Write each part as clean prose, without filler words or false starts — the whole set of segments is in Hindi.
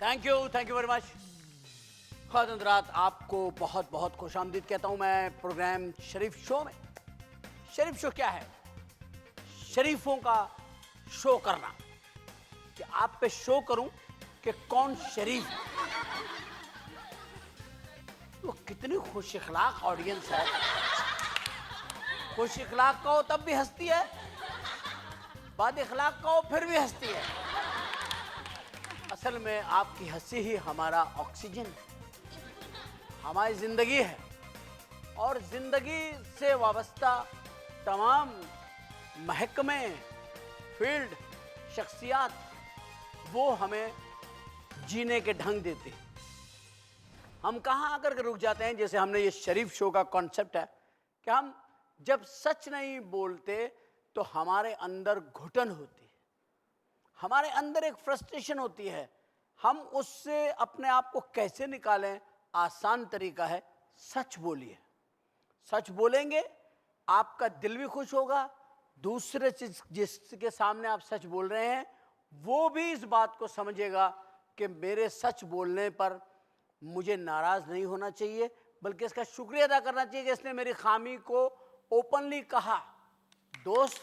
Thank you very much. ख़ातिन हज़रात, आपको बहुत बहुत खुशामदीद कहता हूँ मैं प्रोग्राम शरीफ शो में। शरीफ शो क्या है? शरीफों का शो करना, कि आप पे शो करूं कि कौन शरीफ है। तो कितनी खुश इखलाक ऑडियंस है। खुश इखलाक का हो तब भी हंसती है, बाद इखलाक का हो फिर भी हंसती है। असल में आपकी हंसी ही हमारा ऑक्सीजन है, हमारी ज़िंदगी है। और ज़िंदगी से वाबस्ता तमाम महकमे, फील्ड, शख्सियात, वो हमें जीने के ढंग देते हैं। हम कहाँ आकर के रुक जाते हैं, जैसे हमने ये शरीफ शो का कॉन्सेप्ट है कि हम जब सच नहीं बोलते तो हमारे अंदर घुटन होती है, हमारे अंदर एक फ्रस्ट्रेशन होती है। हम उससे अपने आप को कैसे निकालें? आसान तरीका है, सच बोलिए। सच बोलेंगे, आपका दिल भी खुश होगा। दूसरे जिसके सामने आप सच बोल रहे हैं वो भी इस बात को समझेगा कि मेरे सच बोलने पर मुझे नाराज़ नहीं होना चाहिए, बल्कि इसका शुक्रिया अदा करना चाहिए कि इसने मेरी खामी को ओपनली कहा। दोस्त,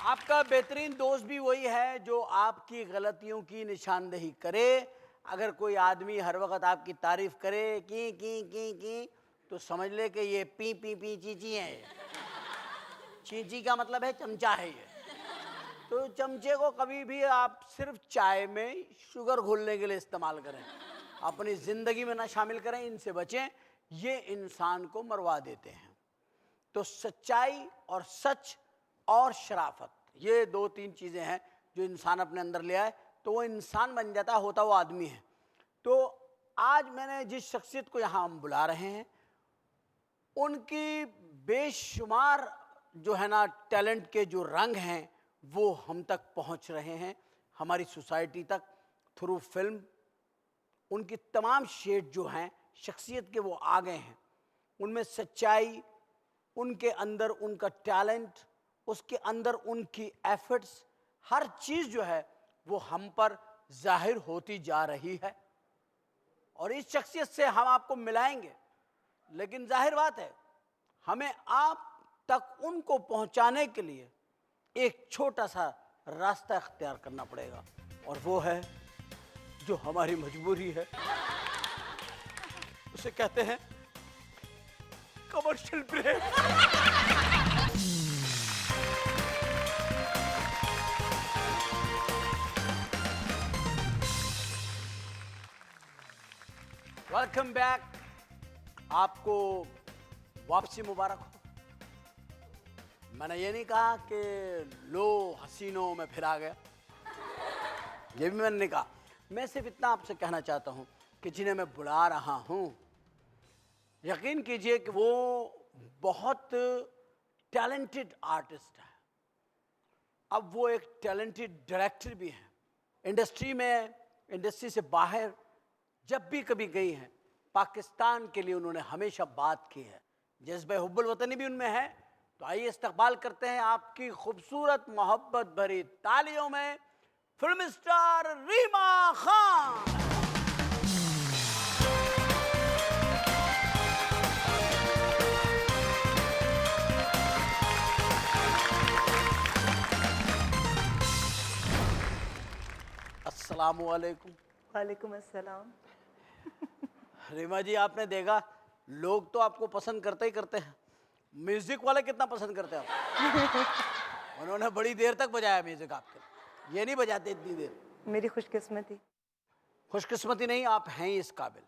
आपका बेहतरीन दोस्त भी वही है जो आपकी गलतियों की निशानदेही करे। अगर कोई आदमी हर वक्त आपकी तारीफ करे की तो समझ ले कि ये पी पी पी चीची है। चीची का मतलब है चमचा है ये। तो चमचे को कभी भी आप सिर्फ चाय में शुगर घोलने के लिए इस्तेमाल करें, अपनी ज़िंदगी में ना शामिल करें। इनसे बचें, ये इंसान को मरवा देते हैं। तो सच्चाई और सच और शराफत, ये दो तीन चीज़ें हैं जो इंसान अपने अंदर ले आए तो वो इंसान बन जाता, होता वो आदमी है। तो आज मैंने जिस शख्सियत को यहाँ हम बुला रहे हैं, उनकी बेशुमार जो है ना टैलेंट के जो रंग हैं वो हम तक पहुँच रहे हैं, हमारी सोसाइटी तक, थ्रू फिल्म। उनकी तमाम शेड जो हैं शख्सियत के वो आ गए हैं। उनमें सच्चाई, उनके अंदर उनका टैलेंट, उसके अंदर उनकी एफर्ट्स, हर चीज़ जो है वो हम पर जाहिर होती जा रही है। और इस शख्सियत से हम आपको मिलाएंगे, लेकिन जाहिर बात है हमें आप तक उनको पहुंचाने के लिए एक छोटा सा रास्ता अख्तियार करना पड़ेगा, और वो है जो हमारी मजबूरी है, उसे कहते हैं कमर्शियल ब्रेक। वेलकम बैक, आपको वापसी मुबारक हो। मैंने ये नहीं कहा कि लो हसीनों में फिर आ गया, ये भी मैंने नहीं कहा। मैं सिर्फ इतना आपसे कहना चाहता हूँ कि जिन्हें मैं बुला रहा हूँ, यकीन कीजिए कि वो बहुत टैलेंटेड आर्टिस्ट है। अब वो एक टैलेंटेड डायरेक्टर भी हैं। इंडस्ट्री में, इंडस्ट्री से बाहर जब भी कभी गई हैं, पाकिस्तान के लिए उन्होंने हमेशा बात की है। जज्बे हुब्बुल वतनी भी उनमें है। तो आइए इस्तकबाल करते हैं आपकी खूबसूरत मोहब्बत भरी तालियों में फिल्म स्टार रीमा खान। अस्सलामु अलैकुम। वालेकुम अस्सलाम। रीमा जी, आपने देखा लोग तो आपको पसंद करते ही करते हैं, म्यूजिक वाले कितना पसंद करते हैं आप। उन्होंने बड़ी देर तक बजाया म्यूजिक आपके, ये नहीं बजाते इतनी देर। मेरी खुशकिस्मती। खुशकिस्मती नहीं, आप हैं इस काबिल।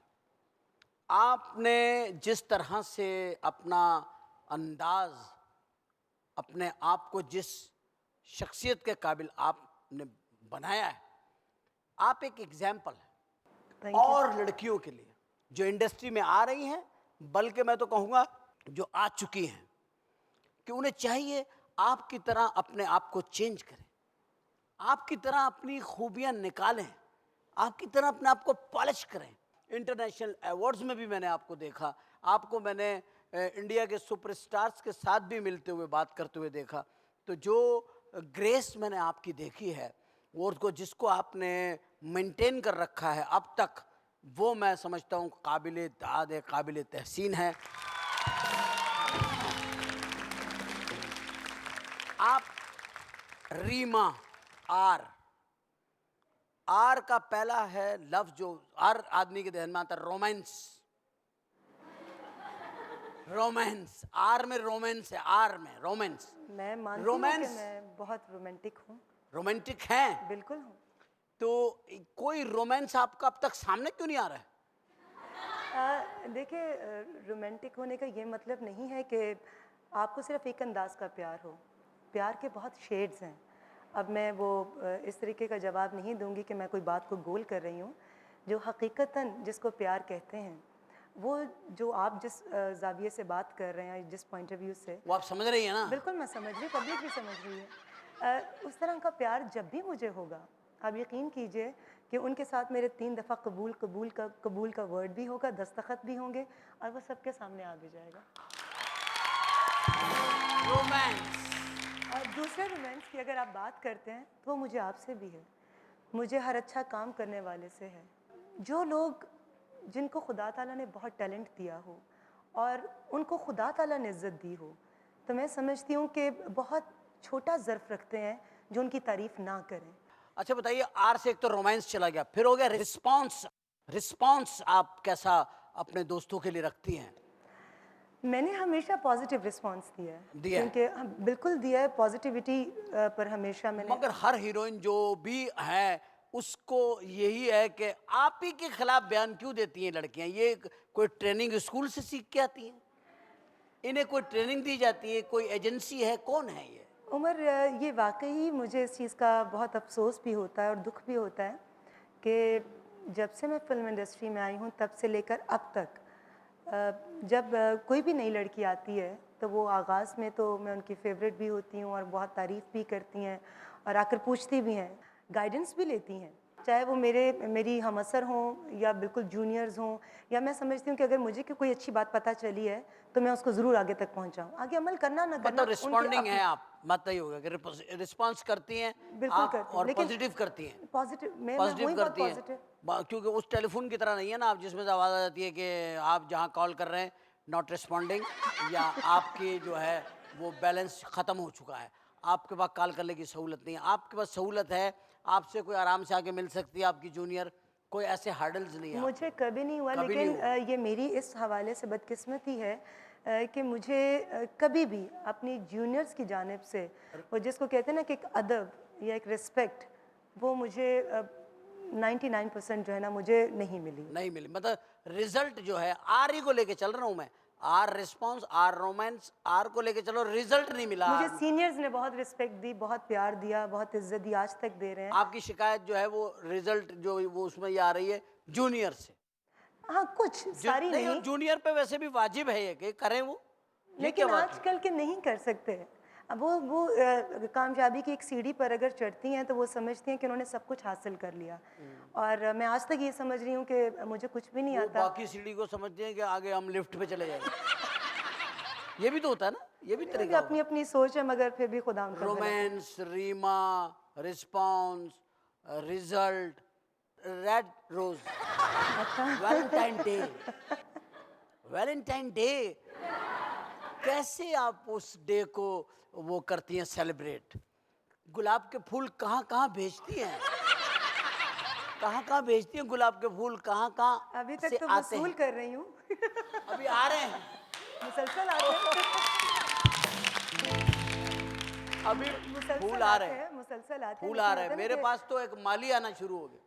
आपने जिस तरह से अपना अंदाज, अपने आप को जिस शख्सियत के काबिल आपने बनाया है, आप एक एग्जाम्पल है और लड़कियों के लिए जो इंडस्ट्री में आ रही हैं, बल्कि मैं तो कहूँगा जो आ चुकी हैं, कि उन्हें चाहिए आपकी तरह अपने आप को चेंज करें, आपकी तरह अपनी खूबियाँ निकालें, आपकी तरह अपने आप को पॉलिश करें। इंटरनेशनल अवार्ड्स में भी मैंने आपको देखा, आपको मैंने इंडिया के सुपरस्टार्स के साथ भी मिलते हुए, बात करते हुए देखा। तो जो ग्रेस मैंने आपकी देखी है और उसको जिसको आपने मेंटेन कर रखा है अब तक, वो मैं समझता हूँ काबिल दाद है, काबिल तहसीन है। आप रीमा, आर, आर का पहला है लफ्ज जो हर आदमी के ध्यान में आता है, रोमांस। रोमांस, आर में रोमांस है, आर में रोमांस। मैं मानती हूँ कि रोमांस, मैं बहुत रोमांटिक हूँ। रोमांटिक हैं। बिल्कुल हूँ। तो कोई रोमांस आपका अब तक सामने क्यों नहीं आ रहा है? देखिए, रोमांटिक होने का ये मतलब नहीं है कि आपको सिर्फ एक अंदाज का प्यार हो। प्यार के बहुत शेड्स हैं। अब मैं वो इस तरीके का जवाब नहीं दूंगी कि मैं कोई बात को गोल कर रही हूँ। जो हकीकतन जिसको प्यार कहते हैं, वो जो आप जिस ज़ाविये से बात कर रहे हैं, जिस पॉइंट ऑफ व्यू से, वो आप समझ रही है ना? बिल्कुल मैं समझ रही हूँ, पब्लिक भी समझ रही है। उस तरह का प्यार जब भी मुझे होगा, आप यकीन कीजिए कि उनके साथ मेरे 3 दफ़ा कबूल का वर्ड भी होगा, दस्तखत भी होंगे और वो सबके सामने आ भी जाएगा। रोमांस। और दूसरे रोमांस की अगर आप बात करते हैं तो वो मुझे आपसे भी है, मुझे हर अच्छा काम करने वाले से है। जो लोग जिनको खुदा ताला ने बहुत टैलेंट दिया हो और उनको खुदा ताला ने इज़्ज़त दी हो, तो मैं समझती हूँ कि बहुत छोटा ज़र्फ़ रखते हैं जो उनकी तारीफ़ ना करें। अच्छा बताइए, आर से एक तो रोमांस चला गया, फिर हो गया रिस्पॉन्स। रिस्पॉन्स आप कैसा अपने दोस्तों के लिए रखती हैं? मैंने हमेशा पॉजिटिव रिस्पॉन्स दिया है, दिया है। क्योंकि बिल्कुल दिया है, पॉजिटिविटी पर हमेशा मैंने। मगर हर हीरोइन जो भी है उसको यही है कि आप ही के खिलाफ बयान क्यों देती हैं लड़कियां? ये कोई ट्रेनिंग स्कूल से सीख के आती हैं? इन्हें कोई ट्रेनिंग दी जाती है? कोई एजेंसी है? कौन है ये? उमर, ये वाकई मुझे इस चीज़ का बहुत अफसोस भी होता है और दुख भी होता है कि जब से मैं फ़िल्म इंडस्ट्री में आई हूँ तब से लेकर अब तक, जब कोई भी नई लड़की आती है तो वो आगाज़ में तो मैं उनकी फेवरेट भी होती हूँ और बहुत तारीफ़ भी करती हैं और आकर पूछती भी हैं, गाइडेंस भी लेती हैं, चाहे वो मेरी हमअसर हों या बिल्कुल जूनियर्स हों, या मैं समझती हूँ कि अगर मुझे कोई अच्छी बात पता चली है तो मैं उसको ज़रूर आगे तक पहुँचाऊँ। आगे अमल करना ना करना मतलब उनकी रिस्पॉन्डिंग अपनी। है आप, मतलब ये होगा कि रिस्पॉन्स करती हैं बिल्कुल आप करती हूँ, और लेकिन पॉजिटिव करती हैं। पॉजिटिव मैं पॉजिटिव हूँ ही बहुत करती हैं पॉजिटिव। क्योंकि उस टेलीफोन की तरह नहीं है ना आप, जिसमें से आवाज़ आ जाती है कि आप जहाँ कॉल कर रहे हैं नॉट रिस्पॉन्डिंग, या आपकी जो है वो बैलेंस ख़त्म हो चुका है, आपके पास कॉल करने की सहूलत नहीं है। आपके पास सहूलत है, आपसे कोई आराम से आके मिल सकती है, आपकी जूनियर, कोई ऐसे हार्डल्स नहीं है मुझे आपके। कभी नहीं हुआ, कभी नहीं लेकिन हुआ। ये मेरी इस हवाले से बदकिस्मती है कि मुझे कभी भी अपनी जूनियर्स की जानिब से, वो जिसको कहते हैं ना कि एक अदब या एक रिस्पेक्ट, वो मुझे 99% जो है ना मुझे नहीं मिली। नहीं मिली, मतलब रिजल्ट जो है आर ही को लेके चल रहा हूँ मैं, R response, R romance, R को लेके चलो, रिजल्ट नहीं मिला। मुझे सीनियर्स ने बहुत रिस्पेक्ट दी, बहुत प्यार दिया, बहुत इज्जत दी, आज तक दे रहे हैं। आपकी शिकायत जो है वो रिजल्ट जो वो उसमें ये आ रही है जूनियर से। हाँ, कुछ सारी नहीं, नहीं, जूनियर पे वैसे भी वाजिब है ये कि करें वो, ये क्या लेकिन बात है? आजकल के नहीं कर सकते। अब वो कामयाबी की एक सीढ़ी पर अगर चढ़ती हैं तो वो समझती हैं कि उन्होंने सब कुछ हासिल कर लिया, और मैं आज तक ये समझ रही हूँ कि मुझे कुछ भी नहीं वो आता। बाकी सीढ़ी को समझते हैं कि आगे हम लिफ्ट पे चले जाएंगे। ये भी तो होता है ना, ये भी मेरा भी तरीका होता अपनी अपनी सोच है, मगर फिर भी खुदा है। उनका भला करे। Romance, Reema, response, result, red rose, Valentine Day. Valentine Day, कैसे आप उस डे को वो करती हैं सेलिब्रेट? गुलाब के फूल कहाँ कहाँ भेजती हैं? कहाँ कहाँ भेजती हैं गुलाब के फूल, कहाँ कहाँ अभी से तक तो आते वसूल हैं? कर रही हूँ। अभी आ रहे हैं, मुसलसल आते हैं। अभी मुसलसल फूल आ आते रहे हैं, हैं, मुसलसल आते हैं, फूल लेकिन आ रहे होता हैं। है ना मेरे कि पास तो एक माली आना शुरू हो गए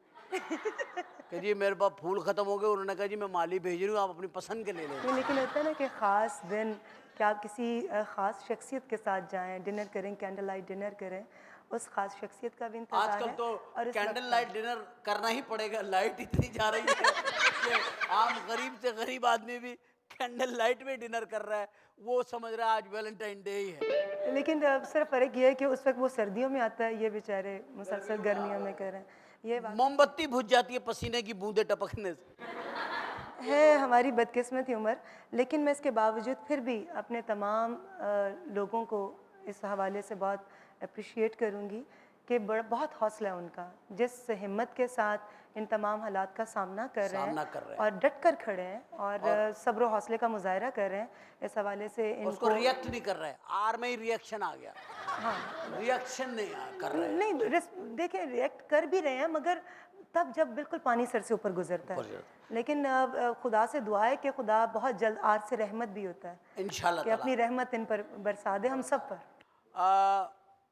कि जी मेरे पास फूल खत्म हो गए, उन्होंने कहा जी मैं माली भेज रही हूँ, आप अपनी पसंद के ले लें। नहीं, लेकिन होता है ना कि ख़ास दिन कि आप किसी ख़ास शख्सियत के साथ जाएं, डिनर करें, कैंडल लाइट डिनर करें, उस ख़ास शख्सियत का भी इंतज़ार आजकल है तो और इस वक्त कैंडल का लाइट भी। डिनर करना ही पड़ेगा, लाइट इतनी जा रही है कि आम गरीब से गरीब आदमी भी कैंडल लाइट में डिनर कर रहा है, वो समझ रहा है आज वैलेंटाइन डे ही है। लेकिन सिर्फ फ़र्क ये है कि उस वक्त वो सर्दियों में आता है, ये बेचारे मुसलसल गर्मियों में कर रहे हैं। ये बात मोमबत्ती बुझ जाती है पसीने की बूंदें टपकने से। है हमारी बदकिस्मती उम्र, लेकिन मैं इसके बावजूद फिर भी अपने तमाम लोगों को इस हवाले से बहुत अप्रिशिएट करूँगी कि बहुत हौसला है उनका, जिस हिम्मत के साथ इन तमाम हालात का सामना कर रहे सामना हैं कर रहे हैं। और डट कर खड़े हैं और सब्र हौसले का मुजाहरा कर रहे हैं। इस हवाले से उसको इनको रिएक्ट नहीं कर रहे, आर में ही रिएक्शन आ गया, हाँ रिएक्शन नहीं कर रहे। नहीं देखिए रिएक्ट कर भी रहे हैं, मगर तब जब बिल्कुल पानी सर से ऊपर गुजरता ऊपर है। जाता लेकिन खुदा से दुआ है कि खुदा बहुत जल्द आर से रहमत भी होता है, इंशाल्लाह कि ताला। अपनी रहमत इन पर बरसा दे, हम सब पर।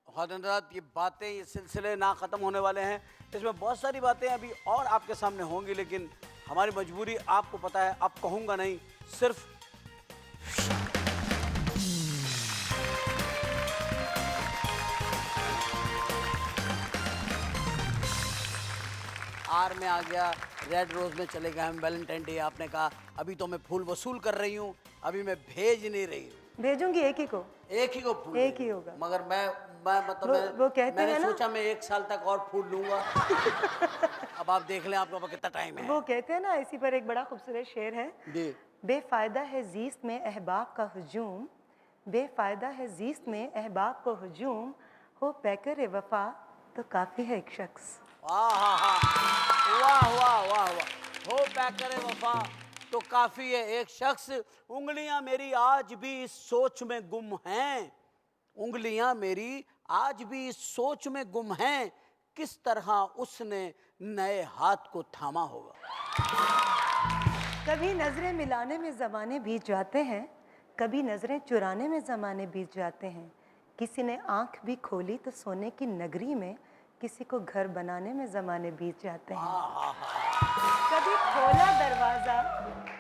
ख़वातीन-हज़रात, ये बातें, ये सिलसिले ना ख़त्म होने वाले हैं। इसमें बहुत सारी बातें अभी और आपके सामने होंगी, लेकिन हमारी मजबूरी आपको पता है, अब कहूँगा नहीं, सिर्फ आर में आ गया, रेड रोज़ में चले गए हम, वैलेंटाइन डे आपने कहा, अभी तो मैं फूल वसूल कर रही हूँ, अभी मैं भेज नहीं रही हूँ। भेजूंगी एक ही को, एक ही को फूल एक ही भेजूँ। होगा। मगर मैं मतलब वो कहते मैंने हैं ना, सोचा मैं 1 साल तक और फूल लूँगा। अब आप देख लें आपके पास कितना टाइम है। वो कहते हैं ना, इसी पर एक बड़ा खूबसूरत शेर है, जी। बेफायदा है जीस्त में अहबाब का हुजूम, बेफायदा है जीस्त में अहबाब का हुजूम, हो पैकर वफा तो काफ़ी है एक शख्स। वाह वाह वाह वाह वाह, हो पैकर वफा तो काफ़ी है एक शख्स। उंगलियां मेरी आज भी इस सोच में गुम हैं, उंगलियां मेरी आज भी इस सोच में गुम हैं, किस तरह उसने नए हाथ को थामा होगा। कभी नज़रें मिलाने में ज़माने बीत जाते हैं, कभी नज़रें चुराने में ज़माने बीत जाते हैं, किसी ने आंख भी खोली तो सोने की नगरी में, किसी को घर बनाने में ज़माने बीत जाते हैं।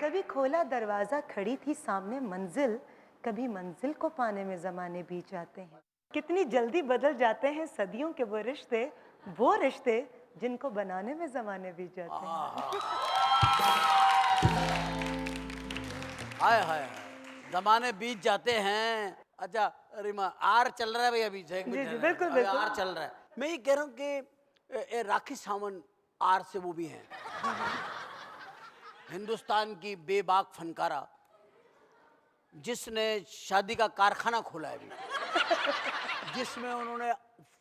कभी खोला दरवाज़ा खड़ी थी सामने मंजिल, कभी मंजिल को पाने में ज़माने बीत जाते हैं। कितनी जल्दी बदल जाते हैं सदियों के वो रिश्ते जिनको बनाने में ज़माने बीत जाते हैं। हाय हाय, जमाने बीत जाते हैं। अच्छा रिमा, आर चल रहा है भैया, अभी एक जी, मिनट जी, बिल्कुल, अभी बिल्कुल। आर चल रहा है। मैं ये कह रहा हूँ कि राखी सावंत आर से वो भी हैं, हिंदुस्तान की बेबाक फनकारा, जिसने शादी का कारखाना खोला है अभी, जिसमें उन्होंने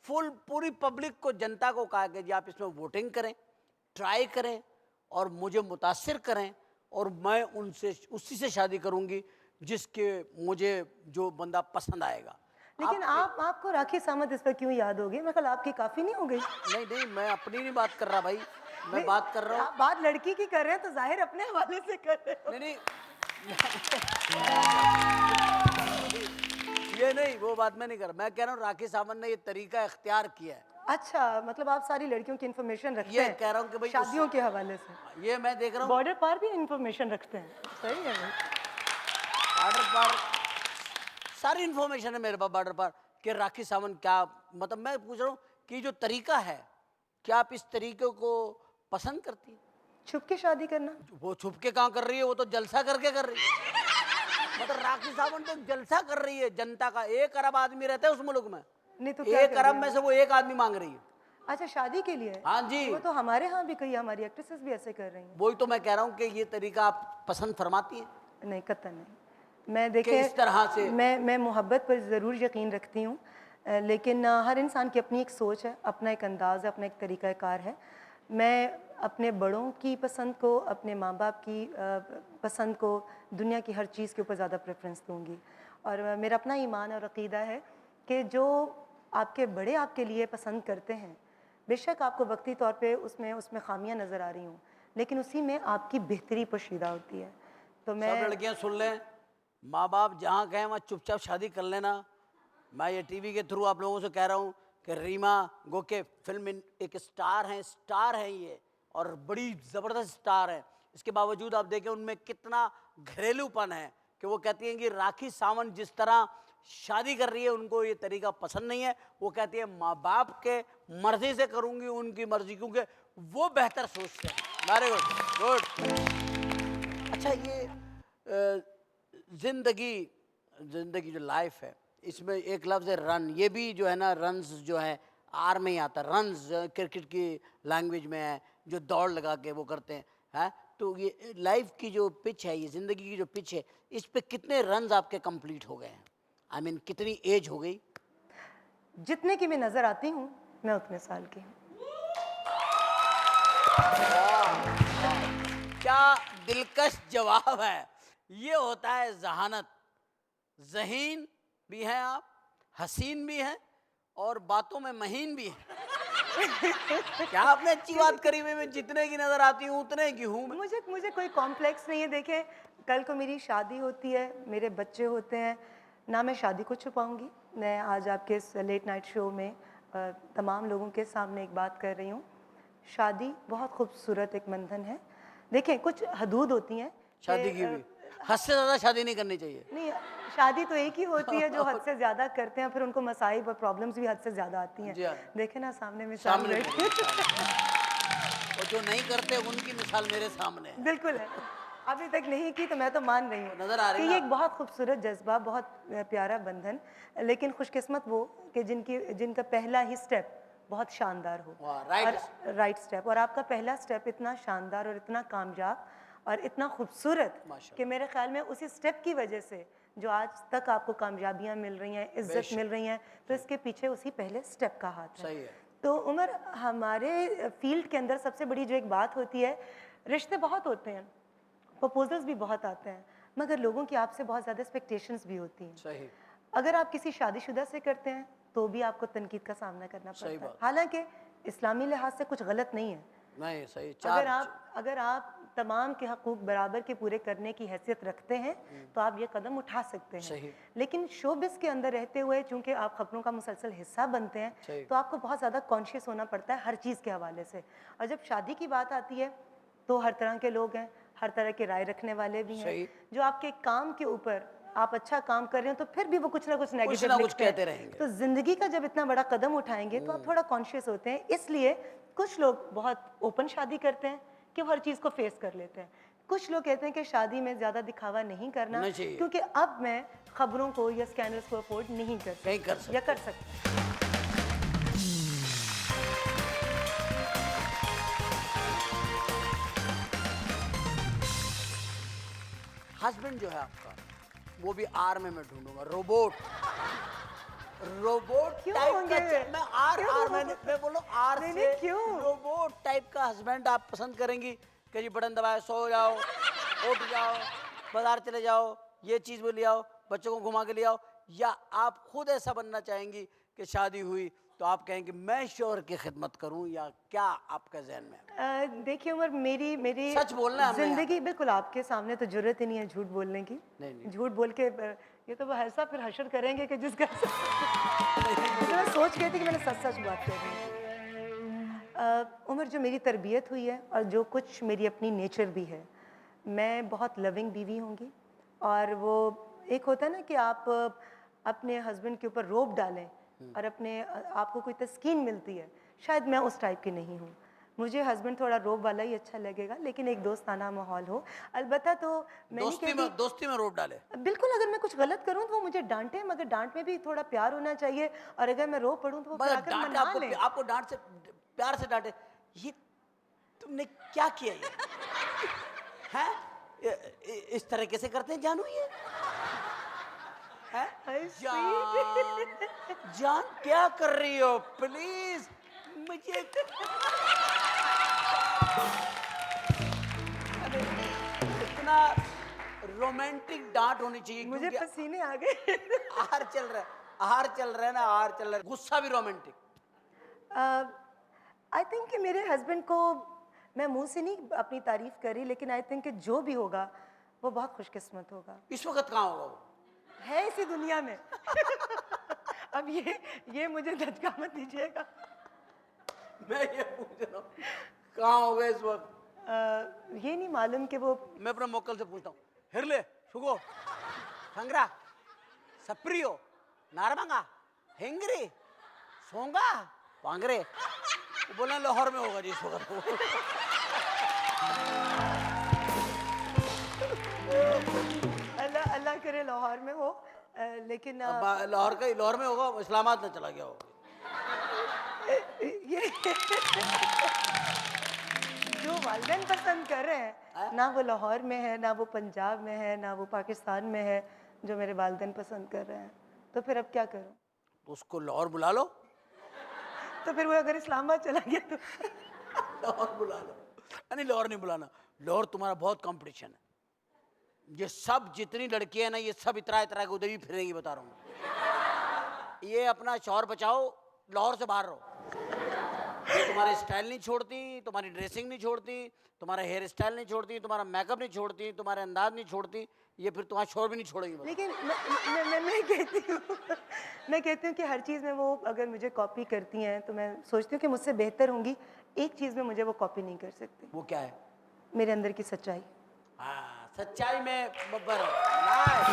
पूरी पब्लिक को, जनता को कहा कि जी आप इसमें वोटिंग करें, ट्राई करें और मुझे मुतासिर करें, और मैं उसी से शादी करूंगी जिसके मुझे जो बंदा पसंद आएगा। लेकिन आपको राखी सावंत इस पर क्यों याद होगी? मैं कल आपकी काफ़ी नहीं हो गई? नहीं नहीं, मैं अपनी नहीं बात कर रहा भाई, मैं नहीं, बात कर रहा हूँ। आप बात लड़की की कर रहे हैं तो जाहिर अपने हवाले से कर रहे हो। नहीं नहीं, ये नहीं, वो बात मैं नहीं कर रहा। मैं कह रहा हूँ राखी सावंत ने ये तरीका इख्तियार किया है। अच्छा, मतलब आप सारी लड़कियों की इन्फॉर्मेशन रखते ये हैं कह रहा हूँ कि भाई शादियों के हवाले से। ये मैं देख रहा हूँ बॉर्डर पार भी इन्फॉर्मेशन रखते हैं, सही है भाई। बॉर्डर पर सारी इन्फॉर्मेशन है मेरे पास बॉर्डर पर, कि राखी सावंत क्या, मतलब मैं पूछ रहा हूँ कि जो तरीका है, क्या आप इस तरीके को पसंद करती हैं? छुप के शादी करना? वो छुप के कहाँ कर रही है, वो तो जलसा करके कर रही है। मतलब राखी सावंत तो जलसा कर रही है, जनता का 1 अरब आदमी रहता है उस मुल्क में, नहीं तो क्या 1 कर अरब रही में है? से वो 1 आदमी मांग रही है। अच्छा, शादी के लिए? हाँ जी, वो तो हमारे यहाँ भी कई हमारी एक्ट्रेसेस भी ऐसे कर रही हैं। वही तो मैं कह रहा हूँ कि ये तरीका आप पसंद फरमाती हैं नहीं, कतई नहीं। मैं कि देखिए, इस तरह से? मैं मोहब्बत पर ज़रूर यकीन रखती हूँ, लेकिन हर इंसान की अपनी एक सोच है, अपना एक अंदाज़ है, अपना एक तरीक़ाकार है। मैं अपने बड़ों की पसंद को, अपने माँ बाप की पसंद को दुनिया की हर चीज़ के ऊपर ज़्यादा प्रेफरेंस दूँगी। और मेरा अपना ईमान और अक़ीदा है कि जो आपके बड़े आपके लिए पसंद करते हैं, बेशक आपको वक्ती तौर पे उसमें ख़ामियाँ नज़र आ रही हों, लेकिन उसी में आपकी बेहतरी पोशीदा होती है। तो मैं सब लड़कियां सुन लें, माँ बाप जहाँ कहें वहाँ चुपचाप शादी कर लेना। मैं ये टीवी के थ्रू आप लोगों से कह रहा हूँ कि रीमा गोके फिल्म एक स्टार हैं ये, और बड़ी ज़बरदस्त स्टार है। इसके बावजूद आप देखें उनमें कितना घरेलूपन है, कि वो कहती हैं कि राखी सावंत जिस तरह शादी कर रही है उनको ये तरीका पसंद नहीं है। वो कहती है माँ बाप के मर्जी से करूँगी, उनकी मर्जी, क्योंकि वो बेहतर सोचते हैं। Very good, good. अच्छा, ये जिंदगी जो लाइफ है, इसमें एक लफ्ज़ है रन, ये भी जो है ना, रन्स जो है आर में ही आता है। रन्स क्रिकेट की लैंग्वेज में है, जो दौड़ लगा के वो करते हैं। तो ये लाइफ की जो पिच है, ये ज़िंदगी की जो पिच है, इस पे कितने रन्स आपके कंप्लीट हो गए हैं? आई मीन कितनी एज हो गई? जितने की मैं नज़र आती हूँ मैं उतने साल की हूँ। क्या दिलकश जवाब है। ये होता है जहानत। ज़हीन भी हैं आप, हसीन भी हैं और बातों में महीन भी हैं। क्या आपने अच्छी बात करी। मैं जितने की नजर आती हूँ उतने की हूँ मैं। मुझे मुझे कोई कॉम्प्लेक्स नहीं है। देखें, कल को मेरी शादी होती है, मेरे बच्चे होते हैं, ना मैं शादी को छुपाऊंगी। मैं आज आपके इस लेट नाइट शो में तमाम लोगों के सामने एक बात कर रही हूँ। शादी बहुत खूबसूरत एक बंधन है। देखें, कुछ हदूद होती हैं शादी की भी हद से ज्यादा शादी नहीं करनी चाहिए। नहीं, शादी तो एक ही होती है जो हद से ज़्यादा करते हैं, फिर उनको मसाइब और प्रॉब्लम्स भी हद से ज़्यादा आती हैं। जी हाँ। देखें ना, सामने मिसाल सामने बैठी और जो नहीं करते उनकी मिसाल मेरे सामने है। बिल्कुल है। अभी तक नहीं की तो मैं तो मान रही हूँ नजर आ रही कि ना ये एक बहुत खूबसूरत जज्बा, बहुत प्यारा बंधन, लेकिन खुशकिस्मत वो कि जिनका पहला ही स्टेप बहुत शानदार हो। वाह, राइट। और राइट स्टेप, और आपका पहला स्टेप इतना शानदार और इतना कामयाब और इतना खूबसूरत माशाल्लाह। कि मेरे ख्याल में उसी स्टेप की वजह से जो आज तक आपको कामयाबियाँ मिल रही हैं, इज्जत बेशक। मिल रही हैं, तो इसके पीछे उसी पहले स्टेप का हाथ है। सही है। तो उमर, हमारे फील्ड के अंदर सबसे बड़ी जो एक बात होती है, रिश्ते बहुत होते हैं, प्रपोजल्स भी बहुत आते हैं, मगर लोगों की आपसे बहुत ज़्यादा एक्सपेक्टेशंस भी होती हैं। सही अगर आप किसी शादीशुदा से करते हैं तो भी आपको तनकीद का सामना करना सही पड़ता है। बात। हालांकि इस्लामी लिहाज से कुछ गलत नहीं है। नहीं सही। अगर आप तमाम के हकूक बराबर के पूरे करने की हैसियत रखते हैं तो आप ये कदम उठा सकते हैं। सही। लेकिन शोबिस के अंदर रहते हुए चूंकि आप खबरों का मुसलसल हिस्सा बनते हैं, सही। तो आपको बहुत ज़्यादा कॉन्शियस होना पड़ता है हर चीज़ के हवाले से। और जब शादी की बात आती है तो हर तरह के लोग हैं, हर तरह के राय रखने वाले भी हैं, सही। जो आपके काम के ऊपर, आप अच्छा काम कर रहे हो तो फिर भी वो कुछ ना कुछ नेगेटिव कुछ लिखते हैं। कहते रहेंगे। तो जिंदगी का जब इतना बड़ा कदम उठाएंगे तो आप थोड़ा कॉन्शियस होते हैं। इसलिए कुछ लोग बहुत ओपन शादी करते हैं कि वो हर चीज़ को फेस कर लेते हैं। कुछ लोग कहते हैं कि शादी में ज़्यादा दिखावा नहीं करना, नहीं चाहिए। क्योंकि अब मैं खबरों को या स्कैनर्स को अफोर्ड नहीं कर सकती नहीं कर सकते। या कर सकती। हस्बैंड जो है आपका वो भी आर में मैं ढूंढूंगा। रोबोट रोबोट क्यों टाइप होंगे? का। मैं आर क्यों? आर मैं बोलूं आर नहीं, से नहीं, क्यों? रोबोट टाइप का हस्बैंड आप पसंद करेंगी कि जी बटन दबाए सो जाओ, उठ जाओ, बाजार चले जाओ, ये चीज़ भी ले आओ, बच्चों को घुमा के ले आओ, या आप खुद ऐसा बनना चाहेंगी कि शादी हुई तो आप कहेंगे मैं शोहर की खिदमत करूं, या क्या आपका जहन में है? देखिए उमर, मेरी मेरी सच बोलना है हमने यहाँ जिंदगी, बिल्कुल आपके सामने तो जरूरत ही नहीं है झूठ बोलने की। नहीं। झूठ बोल के ये तो वो ऐसा फिर हशर करेंगे कि जिसका मैं सोच गई थी कि मैंने सच सच बात कर रही हूँ। उमर, जो मेरी तरबियत हुई है और जो कुछ मेरी अपनी नेचर भी है, मैं बहुत लविंग बीवी होंगी। और वो एक होता है ना कि आप अपने हस्बैंड के ऊपर रोब डालें और आपको कोई तस्कीन मिलती है, शायद मैं उस टाइप की नहीं हूँ। मुझे हस्बैंड थोड़ा रोब वाला ही अच्छा लगेगा, लेकिन एक दोस्ताना माहौल हो। अलबत्ता तो मैं नहीं कहती दोस्ती में रोब डाले। बिल्कुल, अगर मैं कुछ गलत करूं तो वो मुझे डांटे, मगर डांट में भी थोड़ा प्यार होना चाहिए। और अगर मैं रो पड़ूं तो वो फिर बस आकर डांटे मना लें। आपको डांट से प्यार से डांटे, ये तुमने क्या किया ये हैं? इस तरीके से करते हैं जानू ये हैं? I see. जान जान क्या कर रही हो प्लीज मुझे। अरे, इतना रोमांटिक डांट होनी चाहिए मुझे क्योंकि पसीने आ गए। आहार चल रहा है, आहार चल रहा है ना, आहार चल रहा है, गुस्सा भी रोमांटिक। आई थिंक कि मेरे हस्बैंड को मैं मुंह से नहीं अपनी तारीफ करी, लेकिन आई थिंक कि जो भी होगा वो बहुत खुशकिस्मत होगा, इस वक्त कहाँ होगा वो? है इसी दुनिया में। अब ये मुझे धचका मत दीजिएगा। मैं ये पूछ रहा हूँ कहाँ होगा इस वक्त। ये नहीं मालूम कि वो मैं अपने मोकल से पूछता हूँ, हिरले सुगो संग्रा सप्रियो नारमंगा हेंगरी सोंगा पांगरे, वो बोला लाहौर में होगा जी इस वक्त। अल्लाह अल्लाह करे लाहौर में हो, लेकिन अब लाहौर में होगा, इस्लामाबाद में चला गया होगा। ये जो वालिदैन पसंद कर रहे हैं ना, वो लाहौर में है, ना वो पंजाब में है, ना वो पाकिस्तान में है, जो मेरे वालिदैन पसंद कर रहे हैं। तो फिर अब क्या करूं? तो उसको लाहौर बुला लो। तो फिर वो अगर इस्लामाबाद चला गया तो लाहौर बुला लो। नहीं, लाहौर नहीं बुलाना, लाहौर तुम्हारा बहुत कंपटीशन है। ये सब जितनी लड़कियां हैं ना, ये सब इतरा इतरा के उधर ही फिरेंगी, बता रहा हूँ। ये अपना शौहर बचाओ, लाहौर से बाहर रहो। ये तुम्हारे स्टाइल नहीं छोड़ती, तुम्हारी ड्रेसिंग नहीं छोड़ती, तुम्हारा हेयर स्टाइल नहीं छोड़ती, तुम्हारा मेकअप नहीं छोड़ती, तुम्हारे अंदाज नहीं छोड़ती, ये फिर तुम्हारा शौहर भी नहीं छोड़ेगी, बताओ। लेकिन मैं कहती हूँ मैं कहती हूँ कि हर चीज़ में वो अगर मुझे कॉपी करती हैं तो मैं सोचती हूँ कि मुझसे बेहतर होंगी। एक चीज़ में मुझे वो कॉपी नहीं कर सकती, वो क्या है? मेरे अंदर की सच्चाई। हाँ, सच्चाई में बब्बर हो। Nice,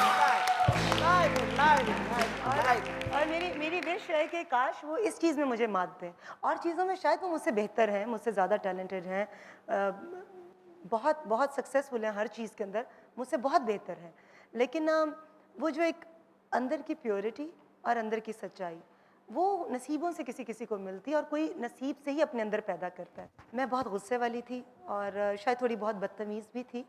nice, nice, nice, nice. और मेरी विश है कि काश वो इस चीज़ में मुझे मात दें, और चीज़ों में शायद वो मुझसे बेहतर हैं, मुझसे ज़्यादा टैलेंटेड हैं, बहुत बहुत सक्सेसफुल हैं हर चीज़ के अंदर, मुझसे बहुत बेहतर हैं। लेकिन वो जो एक अंदर की प्योरिटी और अंदर की सच्चाई, वो नसीबों से किसी किसी को मिलती है, और कोई नसीब से ही अपने अंदर पैदा करता है। मैं बहुत गुस्से वाली थी और शायद थोड़ी बहुत बदतमीज़ भी थी।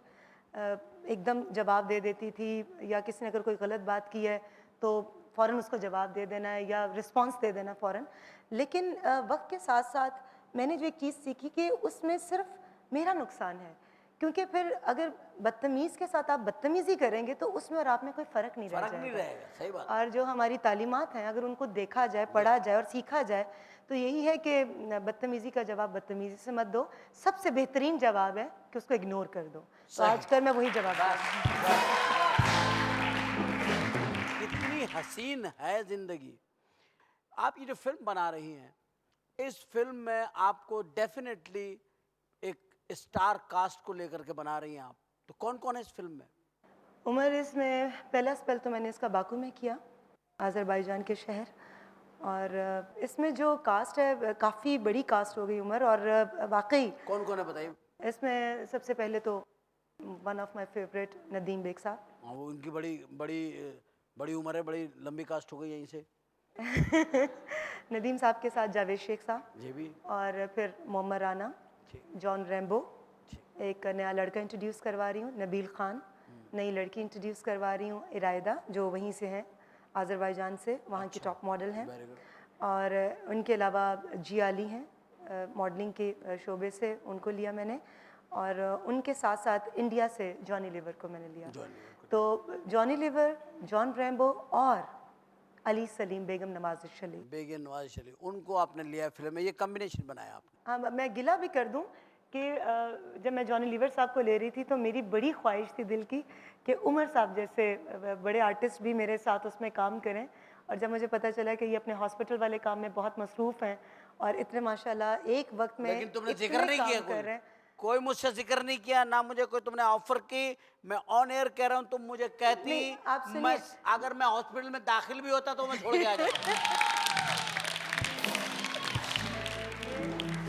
एकदम जवाब दे देती थी, या किसी ने अगर कोई गलत बात की है तो फ़ौरन उसको जवाब दे देना है या रिस्पॉन्स दे देना फ़ौरन। लेकिन वक्त के साथ साथ मैंने जो एक चीज़ सीखी कि उसमें सिर्फ मेरा नुकसान है, क्योंकि फिर अगर बदतमीज़ के साथ आप बदतमीज़ी करेंगे तो उसमें और आप में कोई फ़र्क नहीं रह फर्क नहीं जाएगा। रहेगा, सही बात। और जो हमारी तालीमात हैं अगर उनको देखा जाए, पढ़ा जाए और सीखा जाए, तो यही है कि बदतमीज़ी का जवाब बदतमीज़ी से मत दो, सबसे बेहतरीन जवाब है कि उसको इग्नोर कर दो। तो सही। आजकल मैं वही जवाब बस, दूँगी। बस, बस। कितनी हसीन है जिंदगी। आप ये जो फिल्म बना रही हैं, इस फिल्म में आपको डेफिनेटली एक स्टार कास्ट को लेकर के बना रही हैं आप, तो कौन कौन है इस फिल्म में? उमर इसमें पहला स्पेल तो मैंने इसका बाकू में किया, अज़रबैजान के शहर। और इसमें जो कास्ट है काफ़ी बड़ी कास्ट हो गई उमर, और वाक़ई कौन कौन है बताइए। इसमें सबसे पहले तो one of my favourite Nadeem Baig साहब। हाँ, वो उनकी बड़ी बड़ी बड़ी उम्र है, बड़ी लंबी कास्ट हो गई यहीं से। नदीम साहब के साथ जावेद शेख साहब, जी भी। और फिर मोहम्मद राना, ठीक, जॉन रैम्बो, ठीक। एक नया लड़का इंट्रोड्यूस करवा रही हूँ नबील खान, नई लड़की इंट्रोड्यूस करवा रही हूँ इरायदा, जो वहीं से हैं, आज़रबाईजान से, वहाँ की टॉप मॉडल हैं। Very good. और उनके अलावा जियाली हैं, मॉडलिंग के शोबे से, उनको लिया मैंने। और उनके साथ साथ इंडिया से जॉनी लीवर को मैंने लिया। जॉनी लीवर तो जॉनी लीवर, जॉन रैम्बो और अली सलीम, बेगम नवाज शली। बेगम नवाज शरीफ, उनको आपने लिया फिल्म में, ये कॉम्बिनेशन बनाया आपने। हाँ, मैं गिला भी कर दूं कि जब मैं जॉनी लीवर साहब को ले रही थी तो मेरी बड़ी ख्वाहिश थी दिल की कि उमर साहब जैसे बड़े आर्टिस्ट भी मेरे साथ उसमें काम करें। और जब मुझे पता चला कि ये अपने हॉस्पिटल वाले काम में बहुत मसरूफ़ हैं और इतने माशाल्लाह एक वक्त में लेकिन तुमने इतने जिक्र नहीं काम किया कर रहे हैं। कोई मुझसे जिक्र नहीं किया ना, मुझे कोई तुमने ऑफर की। मैं ऑन एयर कह रहा हूँ, तुम मुझे कहती। नहीं, आप सुनिए। मैं अगर मैं हॉस्पिटल में दाखिल भी होता तो मैं छोड़ के आ जाता।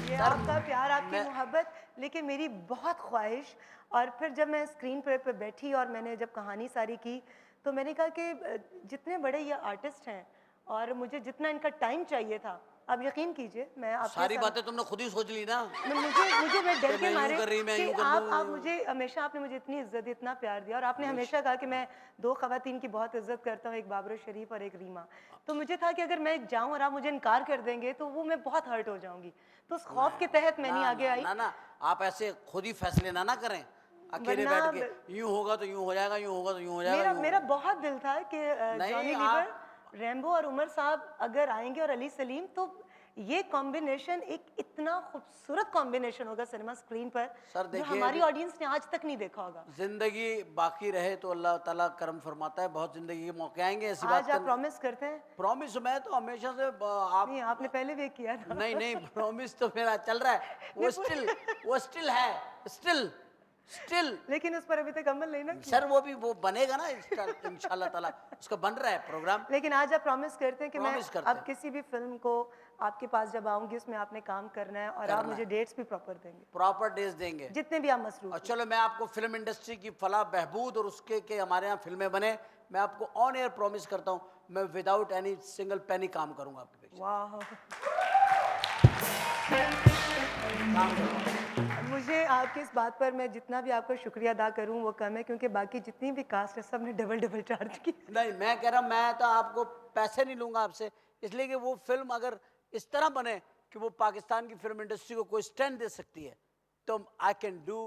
ये सर, आपका प्यार, आपकी मैं मोहब्बत, लेकिन मेरी बहुत ख्वाहिश। और फिर जब मैं स्क्रीन पे बैठी और मैंने जब कहानी सारी की, तो मैंने कहा कि जितने बड़े ये आर्टिस्ट हैं और मुझे जितना इनका टाइम चाहिए था, आप यकीन कीजिए, मैं आपके सारी साथ बातें तुमने खुद ही सोच ली ना। मुझे मैं डर कि के मैं यूं मारे कर रही, मैं कि यूं कर आप दूं। मुझे हमेशा, आपने मुझे इतनी इज्जत दी, इतना प्यार दिया, और आपने हमेशा कहा कि मैं दो खवातीन की बहुत इज्जत करता हूँ, एक बाबर शरीफ और एक रीमा। तो मुझे था कि अगर मैं जाऊँ और आप मुझे इनकार कर देंगे तो वो मैं बहुत हर्ट हो जाऊंगी। तो उस खौफ के तहत मैं नहीं ना आगे ना आई। ना ना, आप ऐसे खुद ही फैसले ना करें अकेले वरना बैठ के। यूं होगा तो यूं हो जाएगा, यूं होगा तो यूं हो जाएगा, मेरा यूं मेरा होगा। बहुत दिल था कि नहीं, जॉनी लीवर, रैम्बो और उमर साहब अगर आएंगे और अली सलीम, तो ये कॉम्बिनेशन एक इतना खूबसूरत कॉम्बिनेशन होगा सिनेमा स्क्रीन पर, सर जो देखिए, हमारी ऑडियंस ने आज तक नहीं देखा होगा। जिंदगी बाकी रहे तो अल्लाह ताला करम फरमाता है, बहुत जिंदगी के मौके आएंगे, ऐसी बात आज आप प्रॉमिस करते हैं? प्रॉमिस मैं तो हमेशा से नहीं, आप। आपने पहले भी किया था। नहीं नहीं, प्रॉमिस तो मेरा चल रहा है, वो स्टिल है, स्टिल स्टिल। लेकिन उस पर अभी तक अमल नहीं ना किया। सर वो बनेगा ना इंशाल्लाह ताला, उसका बन रहा है प्रोग्राम। लेकिन आज आप प्रॉमिस करते हैं कि मैं प्रॉमिस करते अब हैं। किसी भी फिल्म को आपके पास जब आऊंगी उसमें आपने काम करना है, और आप करना मुझे है। डेट्स भी प्रॉपर देंगे, प्रॉपर डेज देंगे। जितने भी आप मसरूफ और हैं। चलो, मैं आपको फिल्म इंडस्ट्री की फलाह बहबूद और उसके के हमारे यहाँ फिल्में बने, मैं आपको ऑन एयर प्रॉमिस करता हूँ, मैं विदाउट एनी सिंगल पेनी काम करूंगा आपके पीछे। वाह, काम करूंगा। मुझे आपकी इस बात पर मैं जितना भी आपका शुक्रिया अदा करूं वो कम है, क्योंकि बाकी जितनी भी कास्ट है सब ने डबल डबल चार्ज की। नहीं, मैं कह रहा हूँ, मैं तो आपको पैसे नहीं लूंगा आपसे, इसलिए कि वो फिल्म अगर इस तरह बने कि वो पाकिस्तान की फिल्म इंडस्ट्री को कोई स्टैंड दे सकती है, तो I can do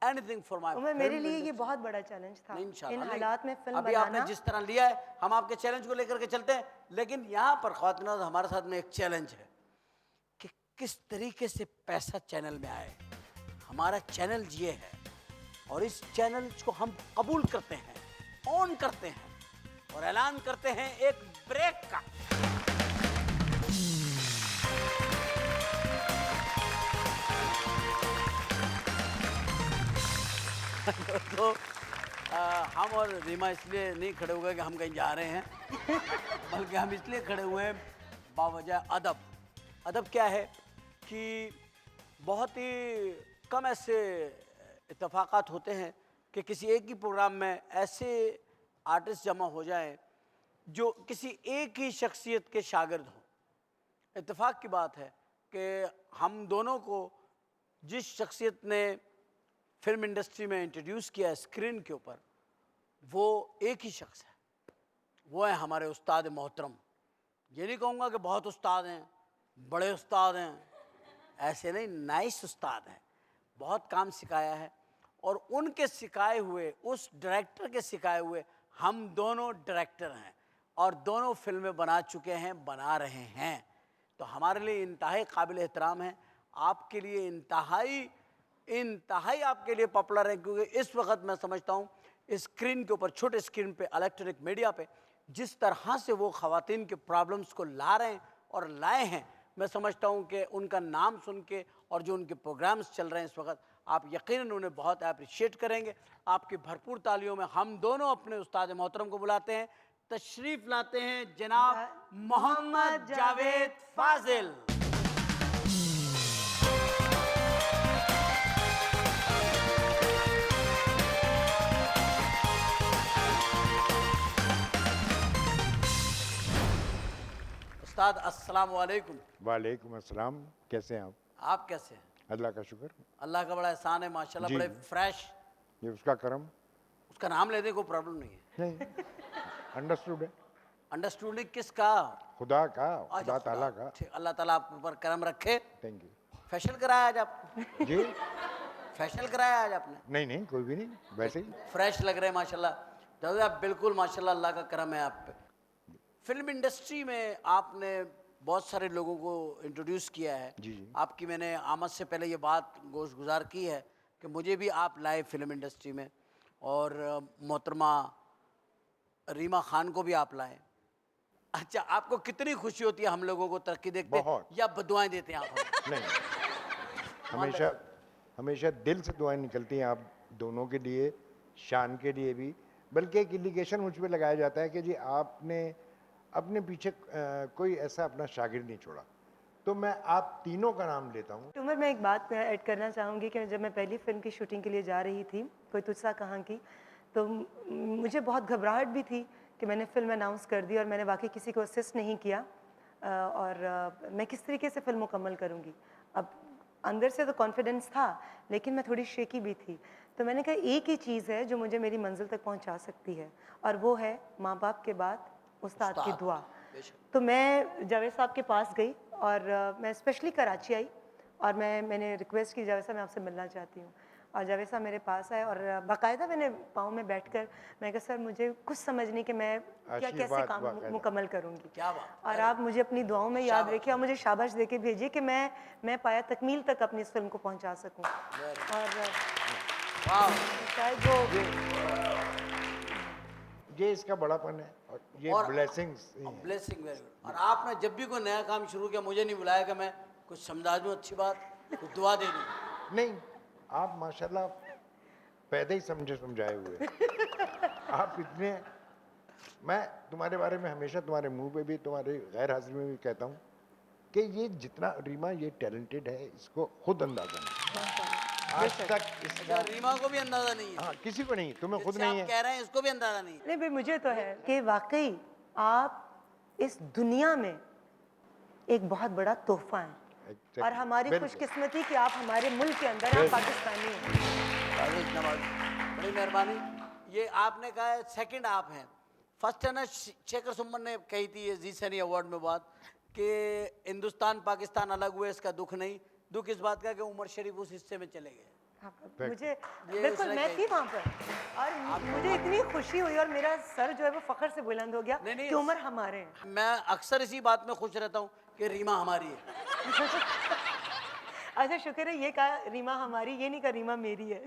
anything for my Umar, मेरे लिए ये बहुत बड़ा चैलेंज था नहीं, इन इंशाल्लाह नहीं। हालात में फिल्म अभी आपने बनाना। जिस तरह लिया है, हम आपके चैलेंज को लेकर के चलते हैं, लेकिन यहाँ पर ख्वातीन और हमारे साथ में एक चैलेंज है कि किस तरीके से पैसा चैनल में आए। हमारा चैनल ये है और इस चैनल को हम कबूल करते हैं, ऑन करते हैं और ऐलान करते हैं एक ब्रेक का। तो हम और रीमा इसलिए नहीं खड़े हुए कि हम कहीं जा रहे हैं, बल्कि हम इसलिए खड़े हुए हैं बावजह अदब। अदब क्या है कि बहुत ही कम ऐसे इत्तेफाकात होते हैं कि किसी एक ही प्रोग्राम में ऐसे आर्टिस्ट जमा हो जाएं जो किसी एक ही शख्सियत के शागिर्द हों। इत्तेफाक की बात है कि हम दोनों को जिस शख्सियत ने फिल्म इंडस्ट्री में इंट्रोड्यूस किया है स्क्रीन के ऊपर, वो एक ही शख्स है, वो है हमारे उस्ताद मोहतरम। ये नहीं कहूँगा कि बहुत उस्ताद हैं, बड़े उस्ताद हैं, ऐसे नहीं, नाइस उस्ताद हैं, बहुत काम सिखाया है और उनके सिखाए हुए, उस डायरेक्टर के सिखाए हुए हम दोनों डायरेक्टर हैं और दोनों फिल्में बना चुके हैं, बना रहे हैं। तो हमारे लिए इंतहाई काबिल एहतराम है, आपके लिए इंतहाई आपके लिए पॉपुलर है, क्योंकि इस वक्त मैं समझता हूँ स्क्रीन के ऊपर, छोटे स्क्रीन पे, इलेक्ट्रॉनिक मीडिया पे जिस तरह से वो ख़वातीन के प्रॉब्लम्स को ला रहे हैं और लाए हैं, मैं समझता हूँ कि उनका नाम सुन के और जो उनके प्रोग्राम्स चल रहे हैं इस वक्त, आप यकीनन उन्हें बहुत अप्रिशिएट करेंगे। आपकी भरपूर तालियों में हम दोनों अपने उस्ताद मोहतरम को बुलाते हैं। तशरीफ़ लाते हैं जनाब मोहम्मद जावेद फाजिल। उस्ताद अस्सलाम वालेकुम। वालेकुम अस्सलाम। कैसे हैं आप? आप कैसे हैं? अल्लाह का शुक्र। अल्लाह का बड़ा एहसान है माशाल्लाह, जी। बड़े फ्रेश। ये उसका करम। उसका नाम लेने को प्रॉब्लम नहीं है। नहीं, अंडरस्टूड है। अंडरस्टूड नहीं, किसका? खुदा का, अच्छा, खुदा ताला का। ठीक, अल्लाह ताला आप ऊपर करम रखे। Thank you. फैशल कराया आज आप? जी फैशल कराया आज आपने? नहीं नहीं, कोई भी नहीं, वैसे ही। फ्रेश लग रहे हैं माशाल्लाह। दाऊद आप बिल्कुल माशाल्लाह, अल्लाह का करम है आप पे। फिल्म इंडस्ट्री में आपने बहुत सारे लोगों को इंट्रोड्यूस किया है। जी जी। आपकी मैंने आमद से पहले ये बात गोश गुजार की है कि मुझे भी आप लाए फिल्म इंडस्ट्री में, और मोहतरमा रीमा खान को भी आप लाए। अच्छा, आपको कितनी खुशी होती है हम लोगों को तरक्की देखते, बहुत। या बदुआएं देते हैं आप हमें? नहीं, हमेशा हमेशा दिल से दुआएं निकलती हैं आप दोनों के लिए, शान के लिए भी। बल्कि एक इंडिकेशन मुझ पर लगाया जाता है कि जी आपने अपने पीछे कोई ऐसा अपना शागिर्द नहीं छोड़ा। तो मैं आप तीनों का नाम लेता हूँ। उमर, मैं एक बात ऐड करना चाहूँगी कि जब मैं पहली फिल्म की शूटिंग के लिए जा रही थी, कोई तुझसा कहाँ की, तो मुझे बहुत घबराहट भी थी कि मैंने फिल्म अनाउंस कर दी और मैंने वाकई किसी को असिस्ट नहीं किया, और मैं किस तरीके से फिल्म मुकम्मल करूँगी। अब अंदर से तो कॉन्फिडेंस था, लेकिन मैं थोड़ी शेकी भी थी। तो मैंने कहा एक ही चीज़ है जो मुझे मेरी मंजिल तक पहुँचा सकती है, और वो है माँ बाप के बाद उस्ताद की दुआ। बेशक। तो मैं जावेद साहब के पास गई और मैं स्पेशली कराची आई और मैंने रिक्वेस्ट की, जावेद साहब मैं आपसे मिलना चाहती हूँ। और जावेद साहब मेरे पास आए और बाकायदा मैंने पाँव में बैठकर मैं कहा, सर मुझे कुछ समझ नहीं कि मैं कैसे आशीर्वाद काम बाकायदा। मुकम्मल करूँगी। क्या बात। और आप मुझे अपनी दुआओं में याद रखिए और मुझे शाबाश दे के भेजिए कि मैं पाया तकमील तक अपनी इस फिल्म को पहुँचा सकूँ। और शायद वो ये इसका बड़ापन है और ये ब्लेसिंग्स ही हैं। Blessing very good. और आपने जब भी कोई नया काम शुरू किया, मुझे नहीं बुलाया कि मैं कुछ समझा दूँ अच्छी बात, कुछ दुआ दे दूँ। नहीं, आप माशाल्लाह पैदा ही समझाए हुए। आप इतने, मैं तुम्हारे बारे में हमेशा तुम्हारे मुंह पे भी, तुम्हारे गैर हाजिर में भी कहता हूँ कि ये जितना रीमा ये टैलेंटेड है, इसको खुद अंदाजा नहीं। आज तक इसका रीमा को भी अंदाजा नहीं है? हाँ, किसी को नहीं, तुम्हें खुद जिससे नहीं आप है। कह रहे हैं इसको भी अंदाजा नहीं है? नहीं भाई, मुझे तो है कि वाकई आप इस दुनिया में एक बहुत बड़ा तोहफा हैं। Exactly. और हमारी बिल्कुल। खुशकिस्मती कि आप हमारे मुल्क के अंदर आप पाकिस्तानी हैं। बड़ी मेहरबानी। ये आपने कहा है सेकंड आप हैं, फर्स्ट है ना, शेखर सुमन ने कही थी ये जी सैनी अवार्ड में बात कि हिंदुस्तान पाकिस्तान अलग हुए इसका दुख नहीं, दुख इस बात का कि उमर शरीफ उस हिस्से में चले गए। हाँ, मुझे ये बिल्कुल उसने मैं कही थी वहाँ पर और मुझे इतनी खुशी हुई और मेरा सर जो है वो फख्र से बुलंद हो गया नहीं, कि उमर हमारे हैं। मैं अक्सर इसी बात में खुश रहता हूँ कि रीमा हमारी है। अच्छा शुक्र है ये कहा रीमा हमारी, ये नहीं कहा रीमा मेरी है।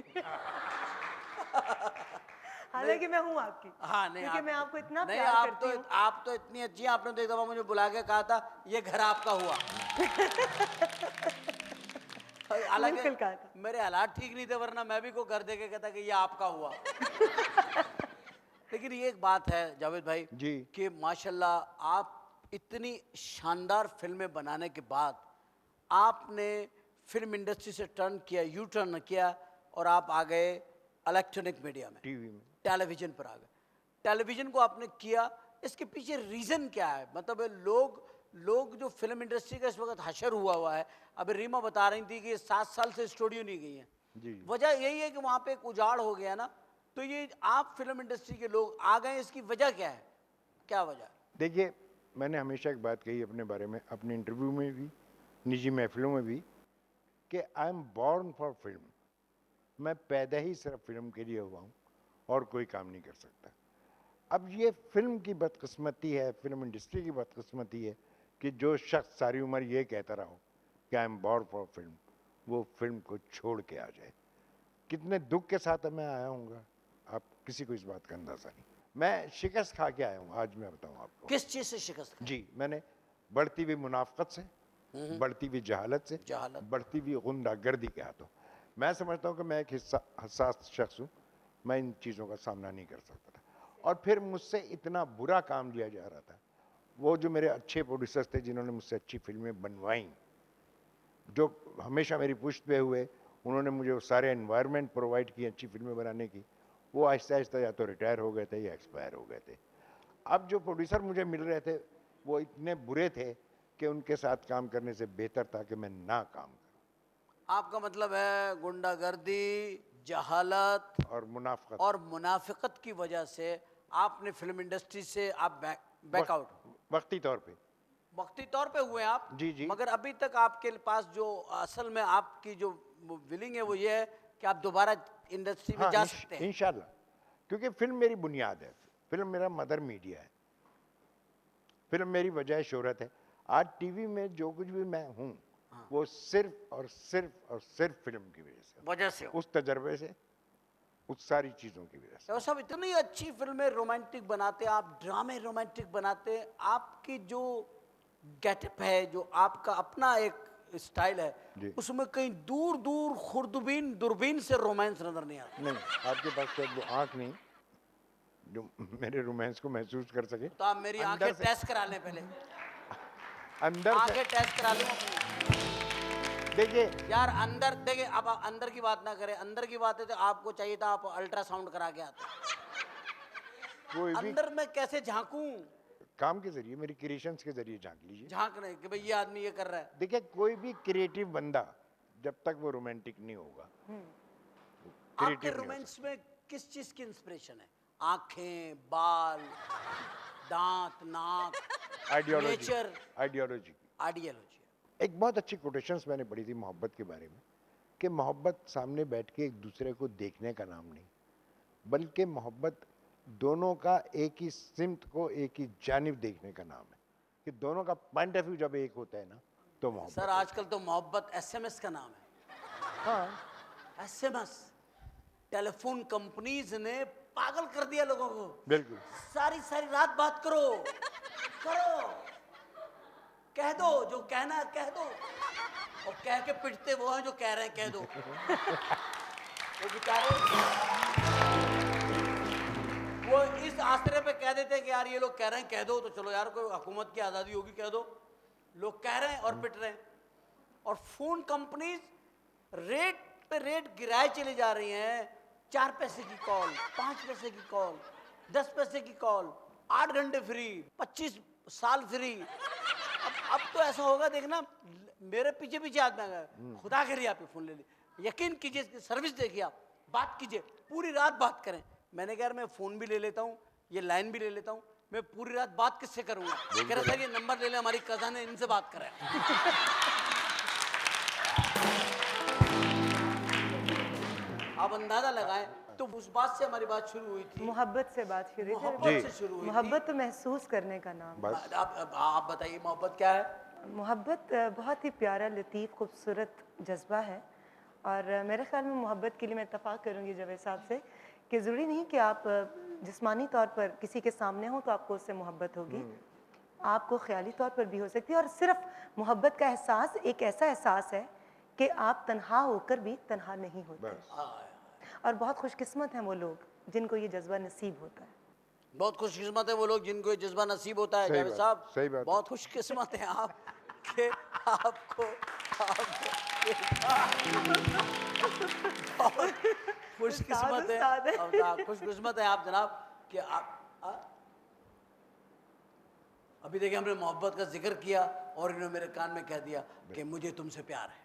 हालांकि मैं हूँ आपकी, हाँ नहीं, क्योंकि मैं आपको इतना नहीं, प्यार आप करती तो हूँ। आप तो इतनी अच्छी हैं, आपने तो एक दफा मुझे बुला के कहा था ये घर आपका हुआ। हालांकि बिल्कुल कहा था। मेरे हालात ठीक नहीं थे, वरना मैं भी को घर दे के कहता कि ये आपका हुआ। लेकिन ये एक बात है जावेद भाई जी। कि माशाल्लाह आप इतनी शानदार फिल्में बनाने के बाद आपने फिल्म इंडस्ट्री से टर्न किया, यू टर्न किया और आप आ गए इलेक्ट्रॉनिक मीडिया में, टीवी में। टेलीविजन पर आ गए। टेलीविजन को आपने किया, इसके पीछे रीजन क्या है? मतलब लोग जो फिल्म इंडस्ट्री का इस वक्त हशर हुआ है, अभी रीमा बता रही थी कि 7 साल से स्टूडियो नहीं गई है। जी। वजह यही है कि वहां पे एक उजाड़ हो गया ना, तो ये आप फिल्म इंडस्ट्री के लोग आ गए, इसकी वजह क्या है? क्या वजह है? देखिए, मैंने हमेशा एक बात कही अपने बारे में, अपने इंटरव्यू में भी, निजी महफिलों में भी, कि I am born for film. मैं पैदा ही सिर्फ फिल्म के लिए हुआ हूँ और कोई काम नहीं कर सकता। अब ये फिल्म की बदकिस्मती है, फिल्म इंडस्ट्री की बदकिस्मती है कि जो शख्स सारी उम्र ये कहता रहा हो कि I am born for film, वो फिल्म को छोड़ के आ जाए। कितने दुख के साथ मैं आया हूँ, आप किसी को इस बात का अंदाज़ा नहीं। मैं शिकस्त खा के आया हूँ, आज मैं बताऊँ आपको। किस चीज से शिकस्त खाई? जी, मैंने बढ़ती हुई मुनाफकत से, बढ़ती हुई जहालत से, जहालत। बढ़ती हुई गुंडागर्दी के हाथों। मैं समझता हूँ कि मैं एक हसास शख्स हूँ, मैं इन चीज़ों का सामना नहीं कर सकता था। और फिर मुझसे इतना बुरा काम लिया जा रहा था। वो जो मेरे अच्छे प्रोड्यूसर्स थे जिन्होंने मुझसे अच्छी फिल्में बनवाई, जो हमेशा मेरी पुश्त पे हुए, उन्होंने मुझे वो सारे एनवायरनमेंट प्रोवाइड किए अच्छी फिल्में बनाने की, वो आहिस्ता आहिस्ता या तो रिटायर हो गए थे या एक्सपायर हो गए थे। अब जो प्रोड्यूसर मुझे मिल रहे थे वो इतने बुरे थे कि उनके साथ काम करने से बेहतर था कि मैं ना काम करूं। आपका मतलब है गुंडागर्दी, जहालत और मुनाफकत और मुनाफिकत की वजह से आपने फिल्म इंडस्ट्री से आप बैकआउट वक्ती तौर पे। वक्ती तौर पे हुए आप। जी, जी। मगर अभी तक आपके पास जो असल में आपकी जो विलिंग है वो ये है कि आप दोबारा इंडस्ट्री में हाँ, जा सकते हैं। इंशाल्लाह, क्योंकि फिल्म मेरी बुनियाद है, फिल्म मेरा मदर मीडिया है, फिल्म मेरी वजह शोहरत है। आज टीवी में जो कुछ भी मैं हूँ, वो सिर्फ और सिर्फ और सिर्फ फिल्म की वजह से, उस तजर्बे से, उस सारी चीज़ों की वजह से। तो सब इतनी अच्छी फिल्में रोमांटिक बनाते, आप ड्रामे रोमांटिक बनाते, आपकी जो गेटअप है, जो आपका अपना एक स्टाइल है, जी। उसमें कहीं दूर दूर खुर्दबीन दूरबीन से रोमांस नजर नहीं आता। नहीं, आपके पास शायद वो आँख नहीं जो मेरे रोमांस को महसूस कर सके। तो आप मेरी अंदर आंखें से- टेस्ट करा लें पहले, अंदर से आंखें टेस्ट करा लूं अपनी। देखिए, यार अंदर देखिए, अब आप अंदर की बात ना करें, अंदर की बात है तो आपको चाहिए था आप अल्ट्रासाउंड करा के आते। कोई भी अंदर मैं कैसे झांकूं? काम के जरिए, मेरी क्रिएशंस के जरिए झांक लीजिए। झांक नहीं कि भाई ये आदमी ये कर रहा है। देखिए, कोई भी क्रिएटिव बंदा जब तक वो रोमांटिक नहीं होगा, आपके creative नहीं हो रोमांस में किस चीज की इंस्पिरेशन है? आंखें, बाल, दांत, नाक, आइडियोलॉजी, नेचर, आइडियोलॉजी। आइडियोलॉजी। एक बहुत अच्छी कोटेशंस मैंने पढ़ी थी मोहब्बत के बारे में, कि मोहब्बत सामने बैठ के एक दूसरे को देखने का नाम नहीं, बल्कि मोहब्बत दोनों का एक ही सिमत को एक ही जानिब देखने का नाम है, कि दोनों का पॉइंट ऑफ व्यू जब एक होता है ना, तो मोहब्बत सर आजकल तो मोहब्बत एसएमएस का नाम है। हाँ, एसएमएस, टेलीफोन कंपनीज ने पागल कर दिया लोगों को। बिल्कुल। सारी सारी रात बात करो, कह दो जो कहना है कह दो, और कह के पिटते वो हैं जो कह रहे हैं कह दो। वो बेचारे वो इस आसरे पे कह देते हैं कि यार ये लोग कह रहे हैं कह दो, तो चलो यार कोई हुकूमत की आज़ादी होगी कह दो। लोग कह रहे हैं और पिट रहे हैं। और फोन कंपनीज रेट पे रेट गिराए चले जा रही हैं। 4 पैसे की कॉल, 5 पैसे की कॉल, 10 पैसे की कॉल, 8 घंटे फ्री, 25 साल फ्री। अब तो ऐसा होगा, देखना मेरे पीछे पीछे आदमी आ गया, खुदा करिए आप ये फोन ले लीजिए, यकीन कीजिए इसकी सर्विस देखिए, आप बात कीजिए, पूरी रात बात करें। मैंने कहा यार मैं फोन भी ले लेता हूँ, ये लाइन भी ले लेता हूँ, मैं पूरी रात बात किससे करूंगा? कह रहा सर ये नंबर ले ले, हमारी कजन है, इनसे बात करें। आप अंदाजा लगाएं, तो उस बात से हमारी बात शुरू हुई थी। मोहब्बत से बात शुरू हुई थी। मोहब्बत से शुरू हुई थी। मोहब्बत तो महसूस करने का नाम है। बस आप बताइए मोहब्बत क्या है? मोहब्बत बहुत ही प्यारा, लतीफ़, खूबसूरत जज्बा है। और मेरे ख़्याल में मोहब्बत के लिए मैं इत्तफ़ाक़ करूँगी जावेद साहब से कि ज़रूरी नहीं कि आप जिस्मानी तौर पर किसी के सामने हो तो आपको उससे मोहब्बत होगी। आपको ख़याली तौर पर भी हो सकती है। और सिर्फ़ मोहब्बत का एहसास एक ऐसा एहसास है कि आप तन्हा होकर भी तन्हा नहीं होते। बस और बहुत खुशकिस्मत हैं वो लोग जिनको ये जज्बा नसीब होता है। बहुत खुशकिस्मत है वो लोग जिनको ये जज्बा नसीब होता है। सही जावेद बात, साहब सही बात है। बहुत खुशकिस्मत है आप कि आपको बहुत खुशकिस्मत है। उस्ताद है। खुशकिस्मत है आप जनाब कि अभी देखिए हमने मोहब्बत का जिक्र किया और इन्होंने मेरे कान में कह दिया कि मुझे तुमसे प्यार है।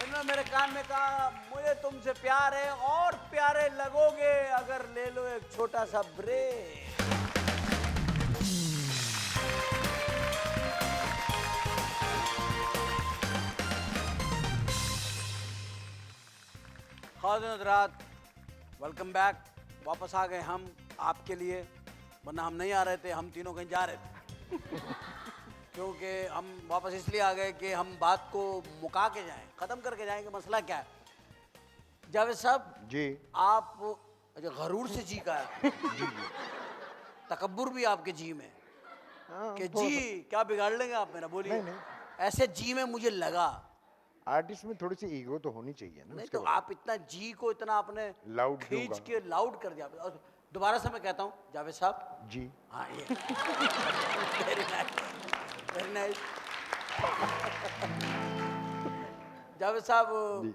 इन्होंने मेरे कान में कहा मुझे तुमसे प्यार है और प्यारे लगोगे अगर ले लो एक छोटा सा ब्रेक। खातिन हज़रात, वेलकम बैक। वापस आ गए हम आपके लिए, वरना हम नहीं आ रहे थे, हम तीनों कहीं जा रहे थे। क्योंकि हम वापस इसलिए आ गए कि हम बात को मुका के जाएं, ख़त्म करके जाएंगे। मसला क्या है जावेद साहब? जी आप गरूर से जी का है, तकब्बुर भी आपके जी में हाँ, कि थोड़ा जी क्या बिगाड़ लेंगे आप मेरा? बोलिए। नहीं, नहीं। ऐसे जी में मुझे लगा। आर्टिस्ट में थोड़ी सी ईगो तो होनी चाहिए ना नहीं उसके तो बाद। आप इतना जी को इतना आपने Loud खींच होगा। के लाउड कर दिया। और दोबारा से मैं कहता हूँ जावेद साहब। जी हाँ ये very nice, very nice. Javed साहब जी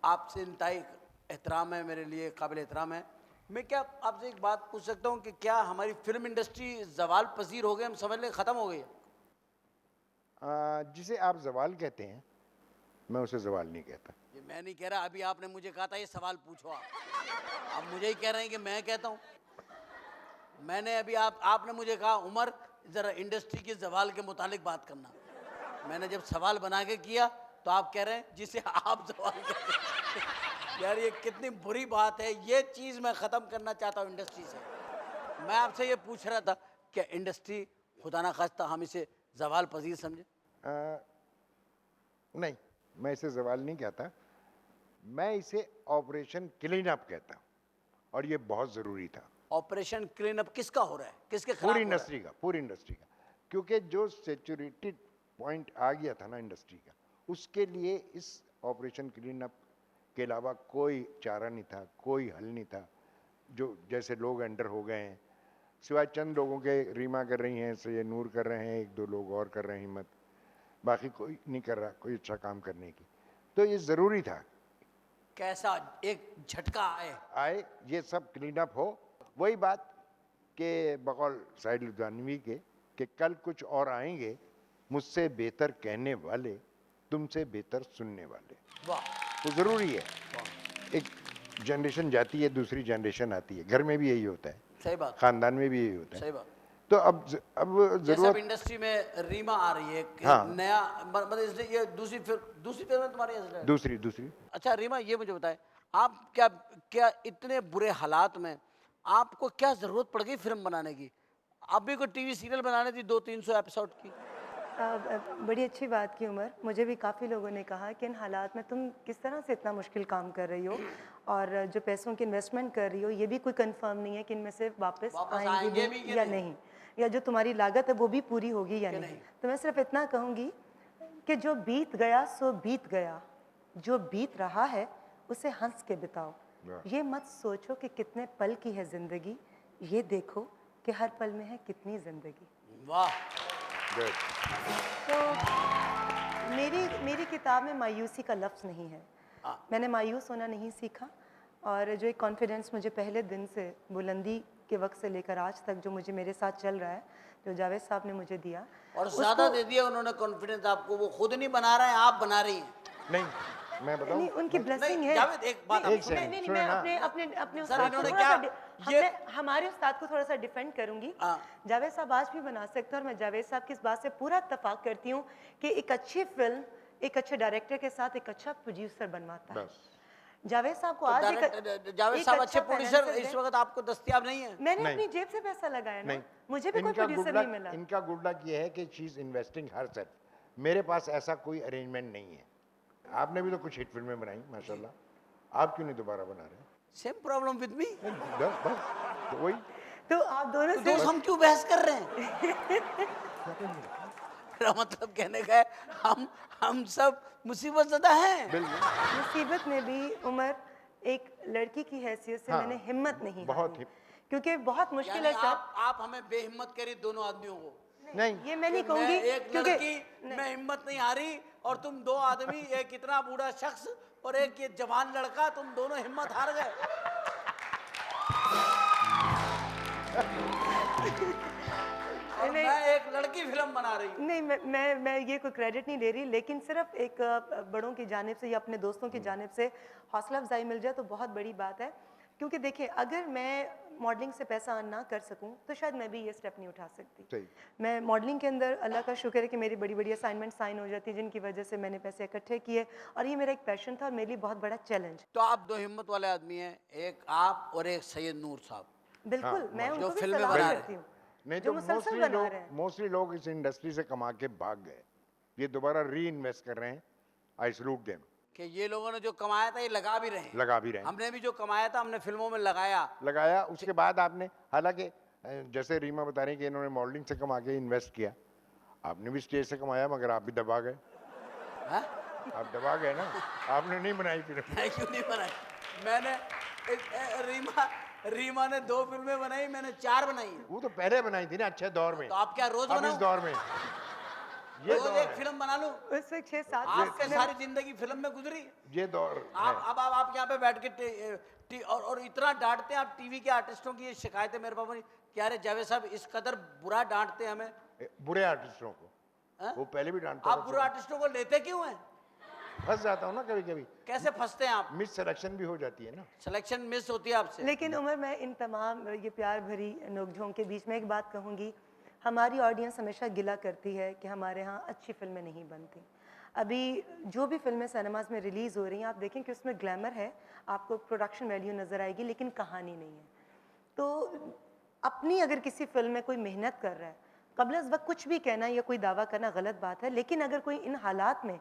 आपसे इंतहाई एहतराम है, मेरे लिए काबिल एहतराम है। मैं क्या आपसे एक बात पूछ सकता हूँ कि क्या हमारी फिल्म इंडस्ट्री जवाल पजीर हो गई? हम समझ लें ख़त्म हो गई है? जिसे आप जवाल कहते हैं मैं उसे जवाल नहीं कहता। ये मैं नहीं कह रहा, अभी आपने मुझे कहा था ये सवाल पूछो आप मुझे ही कह रहे हैं कि मैं कहता हूँ। मैंने अभी आपने मुझे कहा उमर ज़रा इंडस्ट्री के जवाल के मुतालिक बात करना। मैंने जब सवाल बना के किया तो आप कह रहे हैं जिसे आप जवाल कहते हैं। यार ये कितनी बुरी बात है। ये चीज़ मैं ख़त्म करना चाहता हूँ इंडस्ट्री से। मैं आपसे ये पूछ रहा था कि इंडस्ट्री खुदा ना खास्ता हम इसे जवाल पजीर समझे? नहीं, मैं इसे जवाल नहीं कहता, मैं इसे ऑपरेशन क्लीन अप कहता हूँ और ये बहुत ज़रूरी था। ऑपरेशन क्लीन अप किसका हो रहा है? किसके खिलाफ पूरी हो रहा है? इंडस्ट्री का, पूरी इंडस्ट्री का। क्योंकि जो सेचुरेटेड पॉइंट आ गया था ना इंडस्ट्री का, उसके लिए इस ऑपरेशन क्लीन अप के अलावा कोई चारा नहीं था, कोई हल नहीं था। जो जैसे लोग एंटर हो गए हैं, सिवाय चंद लोगों के, रीमा कर रही हैं, सैयद नूर कर रहे हैं, एक दो लोग और कर रहे हैं हिम्मत, बाकी कोई नहीं कर रहा कोई अच्छा काम करने की। तो ये ज़रूरी था कैसा एक झटका आए। ये सब क्लीन अप हो। वही बात के बकौल साहिल लुधियानवी के कि कल कुछ और आएंगे मुझसे बेहतर कहने वाले, तुमसे बेहतर सुनने वाले। वाह तो ज़रूरी है, एक जनरेशन जाती है दूसरी जनरेशन आती है, घर में भी यही होता है, सही बात, खानदान में भी यही होता है। सही बात। तो अब जैसे अब ज़रूरत इंडस्ट्री में रीमा आ रही है एक हाँ। नया, मतलब इसलिए ये दूसरी फिल्म है तुम्हारी ऐसे? दूसरी अच्छा रीमा ये मुझे बताए, आप क्या क्या इतने बुरे हालात में आपको क्या जरूरत पड़ गई फिल्म बनाने की? आप भी कोई टीवी सीरियल बनाने थी 200-300 एपिसोड की? बड़ी अच्छी बात की उमर। मुझे भी काफ़ी लोगों ने कहा कि इन हालात में तुम किस तरह से इतना मुश्किल काम कर रही हो और जो पैसों की इन्वेस्टमेंट कर रही हो ये भी कोई कंफर्म नहीं है कि इनमें से वापस आएंगे आएंगे भी भी कि या नहीं? नहीं, या जो तुम्हारी लागत है वो भी पूरी होगी या कि नहीं। नहीं? तो मैं सिर्फ इतना कहूँगी कि जो बीत गया सो बीत गया, जो बीत रहा है उसे हंस के बिताओ। वाह। ये मत सोचो कि कितने पल की है ज़िंदगी, ये देखो कि हर पल में है कितनी ज़िंदगी। वाह, गुड। तो मेरी किताब में मायूसी का लफ्ज़ नहीं है। हाँ। मैंने मायूस होना नहीं सीखा और जो एक कॉन्फिडेंस मुझे पहले दिन से, बुलंदी के वक्त से लेकर आज तक जो मुझे मेरे साथ चल रहा है, जो जावेद साहब ने मुझे दिया, और ज्यादा उसको दे दिया उन्होंने कॉन्फिडेंस आपको। वो खुद नहीं बना रहे हैं, आप बना रही हैं। नहीं, मैं बताऊं नहीं, उनकी ब्लेसिंग है। जावेद एक बात आप एक सुनो। सेकंड। नहीं, सुनो मैं ना। अपने अपने अपने सर, उस्ताद को इन्होंने थोड़ा सा क्या- ये- हमारे उस्ताद को थोड़ा सा डिफेंड करूंगी। हाँ। जावेद साहब आज भी बना सकते हैं और मैं जावेद साहब की इस बात से पूरा इत्तेफाक करती हूँ कि एक अच्छी फिल्म एक अच्छे डायरेक्टर के साथ एक अच्छा प्रोड्यूसर बनवाता है। बस जावेद साहब को तो आज जावेद एक साहब अच्छा अच्छे प्रोड्यूसर फाइनेंसर इस दें। वक्त आपको दस्तयाब नहीं है। मैंने नहीं। अपनी जेब से पैसा लगाया ना, नहीं, मुझे भी कोई इनका प्रोड्यूसर गुड नहीं लक, मिला। इनका गुड लक ये है कि she is investing her self. मेरे पास ऐसा कोई अरेंजमेंट नहीं है। आपने भी तो कुछ हिट फिल्में बनाई माशाल्लाह, आप क्यों नहीं दोबारा बना रहे? Same problem with me. बस बस तो वही। तो आप दोनों से दोस्त हम क्यों बहस कर रहे हैं? मेरा मतलब कहने का है हम सब मुसीबत ज़दा हैं। बिल्कुल। मुसीबत में भी उमर एक लड़की की हैसियत से हाँ, मैंने हिम्मत नहीं बहुत हारी, हिम- क्योंकि बहुत मुश्किल यानी है सर। आप हमें बेहिम्मत करी दोनों आदमियों को। नहीं, ये मैं नहीं कि कहूंगी मैं एक क्योंकि लड़की मैं हिम्मत नहीं हारी और तुम दो आदमी, एक इतना बूढ़ा शख्स और एक ये जवान लड़का, तुम दोनों हिम्मत हार गए। और नहीं, मैं एक लड़की फिल्म बना रही हूँ। नहीं मैं ये कोई क्रेडिट नहीं ले रही, लेकिन सिर्फ एक बड़ों की जानिब से या अपने दोस्तों की जानिब से हौसला अफजाई मिल जाए तो बहुत बड़ी बात है। क्योंकि देखिए, अगर मैं मॉडलिंग से पैसा अर्न ना कर सकूं तो शायद मैं भी ये स्टेप नहीं उठा सकती। सही। मैं मॉडलिंग के अंदर अल्लाह का शुक्र है कि मेरी बड़ी बड़ी असाइनमेंट साइन हो जाती है, जिनकी वजह से मैंने पैसे इकट्ठे किए और ये मेरा एक पैशन था और मेरे लिए बहुत बड़ा चैलेंज। तो आप दो हिम्मत वाले आदमी हैं, एक आप और एक सैयद नूर साहब। बिल्कुल, मैं जो उनको भी फिल्में सलाम बना रहे करती हूँ नहीं जो तो मुसलसल बना रहे हैं। मोस्टली लोग इस इंडस्ट्री से कमा के भाग गए, ये दोबारा री इन्वेस्ट कर रहे हैं। आई सलूट देम। कि ये लोगों ने जो कमाया था ये लगा भी रहे हैं। लगा भी रहे हैं। हमने भी जो कमाया था हमने फिल्मों में लगाया। लगाया, उसके बाद आपने, हालांकि जैसे रीमा बता रही कि इन्होंने मॉडलिंग से कमा के इन्वेस्ट किया, आपने भी स्टेज से कमाया मगर आप भी दबा गए। हाँ? आप दबा गए ना, आपने नहीं बनाई फिल्म। मैं क्यों नहीं बनाई? मैंने रीमा ने 2 फिल्में बनाई, मैंने 4 बनाई है। वो तो पहले बनाई थी ना, अच्छे दौर में। तो आप क्या रोज अब इस बनाओ? दौर में ये रोज दौर एक है। फिल्म बना लूं? उस वक्त 6-7 आपके सारी जिंदगी फिल्म में गुजरी। ये दौर है। आप यहाँ पे बैठ के और इतना डांटते हैं आप टीवी के आर्टिस्टों की। ये शिकायत है मेरे पापा की, क्या रे जावेद साहब इस कदर बुरा डांटते हैं हमें। बुरे आर्टिस्टों को हाँ? वो पहले भी डांटता आप था। बुरे आर्टिस्टों को लेते क्यों हैं? फंस जाता हूँ ना कभी कभी, कैसे फंसते हैं आप? मिस सिलेक्शन भी हो जाती है ना। सिलेक्शन मिस होती है आपसे। लेकिन उमर, मैं इन तमाम ये प्यार भरी नोकझोंक के बीच में एक बात कहूँगी, हमारी ऑडियंस हमेशा गिला करती है कि हमारे यहाँ अच्छी फिल्में नहीं बनती। अभी जो भी फिल्में सिनेमाज में रिलीज़ हो रही हैं, आप देखें कि उसमें ग्लैमर है, आपको प्रोडक्शन वैल्यू नज़र आएगी, लेकिन कहानी नहीं है। तो अपनी अगर किसी फिल्म में कोई मेहनत कर रहा है, कबल इस वक्त कुछ भी कहना या कोई दावा करना गलत बात है, लेकिन अगर कोई इन हालात में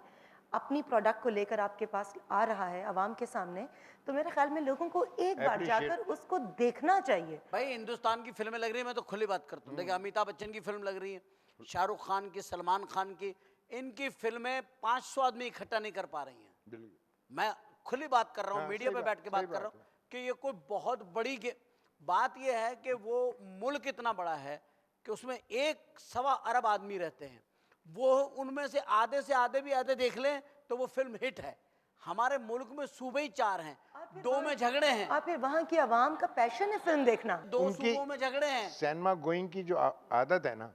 अपनी प्रोडक्ट को लेकर आपके पास आ रहा है आवाम के सामने, तो मेरे ख्याल में लोगों को एक बार Appreciate. जाकर उसको देखना चाहिए। भाई हिंदुस्तान की फिल्में लग रही है, मैं तो खुली बात करता हूँ। देखिए अमिताभ बच्चन की फिल्म लग रही है, शाहरुख खान की, सलमान खान की, इनकी फिल्में 500 आदमी इकट्ठा नहीं कर पा रही हैं। बिल्कुल। मैं खुली बात कर रहा हूँ, हाँ, मीडिया सही पे बात- बैठ के सही बात कर रहा बात हूँ कि ये कोई बहुत बड़ी बात ये है कि वो मुल्क इतना बड़ा है कि उसमें 1.25 अरब आदमी रहते हैं। वो उनमें से आधे भी आधे देख लें तो वो फिल्म हिट है। हमारे मुल्क में सूबे ही 4 हैं, 2 में झगड़े हैं, और फिर वहाँ की आवाम का पैशन है फिल्म देखना। 2 उनकी सूबों में झगड़े हैं। सिनेमा गोइंग की जो आदत है ना,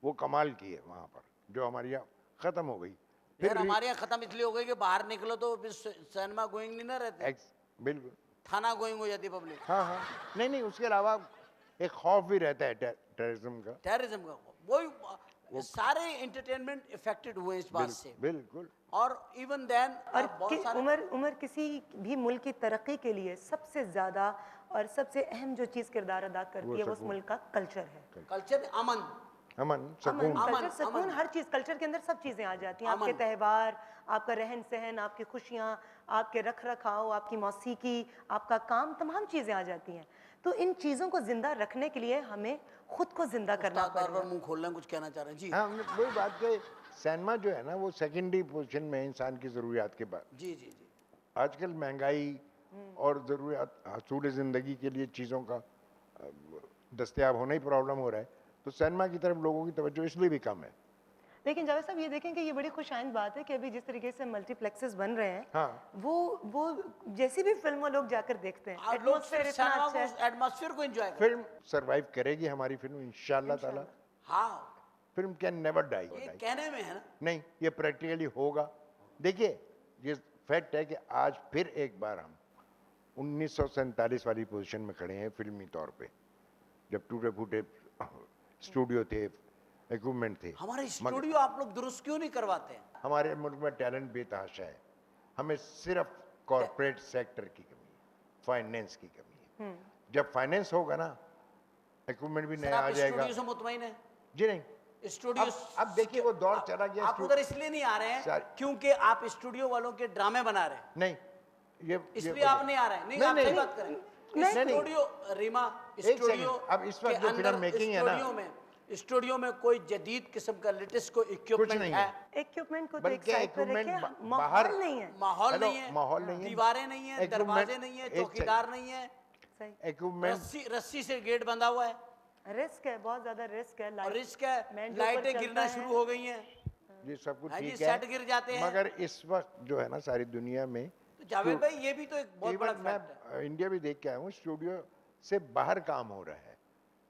वो कमाल की है वहाँ पर, जो हमारे यहाँ खत्म हो गई। यार हमारे यहाँ खत्म इसलिए हो गई कि बाहर निकलो तो सिनेमा गोइंग नहीं ना रहते, बिल्कुल। थाना गोइंग हो जाती पब्लिक। हाँ हाँ, नहीं उसके अलावा एक खौफ भी रहता है टेररिज्म का। टेररिज्म का वही सारे एंटरटेनमेंट इफेक्टेड हुए इस बात से। बिल्कुल। और इवन देन और बहुत सारे उमर किसी भी मुल्क की तरक्की के लिए सबसे ज़्यादा और सबसे अहम जो चीज़ किरदार अदा करती है वो उस मुल्क का कल्चर है। कल्चर, अमन, अमन, सुकून। कल्चर, सुकून, हर चीज़ कल्चर के अंदर सब चीज़ें आ जाती हैं। आपके त्यौहार, आपका रहन सहन, आपकी खुशियाँ, आपके रख रखाव, आपकी मौसीकी, आपका काम, तमाम चीज़ें आ जाती हैं। तो इन चीज़ों को जिंदा रखने के लिए हमें खुद को जिंदा करना बार बार पड़ेगा। मुंह खोल रहे हैं, कुछ कहना चाह रहे हैं जी। हाँ, वही बात कि सिनेमा जो है ना वो सेकेंडरी पोजीशन में है इंसान की ज़रूरियात के बाद। जी जी जी। आजकल महंगाई और ज़रूरियात हसूल ज़िंदगी के लिए चीज़ों का दस्तयाब होना ही प्रॉब्लम हो रहा है, तो सिनेमा की तरफ लोगों की तवज्जो इसलिए भी कम है। लेकिन जावेद साहब, ये देखें कि ये बड़ी खुशाइंद बात है कि अभी जिस तरीके से मल्टीप्लेक्सेस बन रहे हैं, हाँ। वो जैसी भी फिल्म वो लोग जाकर देखते हैं, लोग एटमॉस्फेयर इतना अच्छा है। एटमॉस्फेयर को एंजॉय करें। फिल्म सरवाइव करेगी, हमारी फिल्म इंशाल्लाह ताला। हाँ, फिल्म कैन नेवर डाई। ये कहने में है ना। नहीं, ये प्रैक्टिकली होगा। देखिए, ये फैक्ट है कि आज फिर एक बार हम 1947 वाली पोजीशन में खड़े हैं फिल्मी तौर पे, जब टूटे फूटे स्टूडियो थे, इक्विपमेंट थे। हमारे स्टूडियो आप लोग दुरुस्त क्यों नहीं करवाते हैं? हमारे मुल्क में टैलेंट बेतहाशा है, हमें सिर्फ कॉरपोरेट सेक्टर की कमी है, फाइनेंस की कमी है। जब फाइनेंस होगा ना, इक्विपमेंट भी सर, नया आ आप जाएगा। स्टूडियो से मुतमईन है? जी नहीं, स्टूडियो अब देखिए वो दौर चला गया। आप उधर इसलिए नहीं आ रहे हैं सर- क्योंकि आप स्टूडियो वालों के ड्रामे बना रहे हैं, नहीं, ये इसलिए आप नहीं आ रहे हैं। नहीं, आप सही बात करें। नहीं। स्टूडियो रीमा, एक स्टूडियो सेकंड, अब इस वक्त के जो फिल्म अंदर मेकिंग है ना, स्टूडियो में कोई जदीद किस्म का लेटेस्ट कोई इक्विपमेंट नहीं है? है। इक्विपमेंट को तो एक बल्कि साइड पर equipment रखिए, बाहर माहौल नहीं है। माहौल हेलो, नहीं है, माहौल नहीं है, दीवारें नहीं है, equipment- दरवाजे नहीं है, एक चौकीदार नहीं है, सही इक्विपमेंट रस्सी से गेट बंधा हुआ है रिस्क है, बहुत ज्यादा रिस्क है। और लाइट रिस्क है, मेन जो ऊपर लाइटें चलता गिरना है। शुरू हो गई हैं, ये सब कुछ हाँ जी, ठीक सेट गिर जाते है, हैं। मगर इस वक्त जो है ना सारी दुनिया में, तो जावेद भाई ये भी तो एक बहुत बड़ा इवन मैं फैक्ट है। इंडिया भी देख के आया हूँ, स्टूडियो से बाहर काम हो रहा है,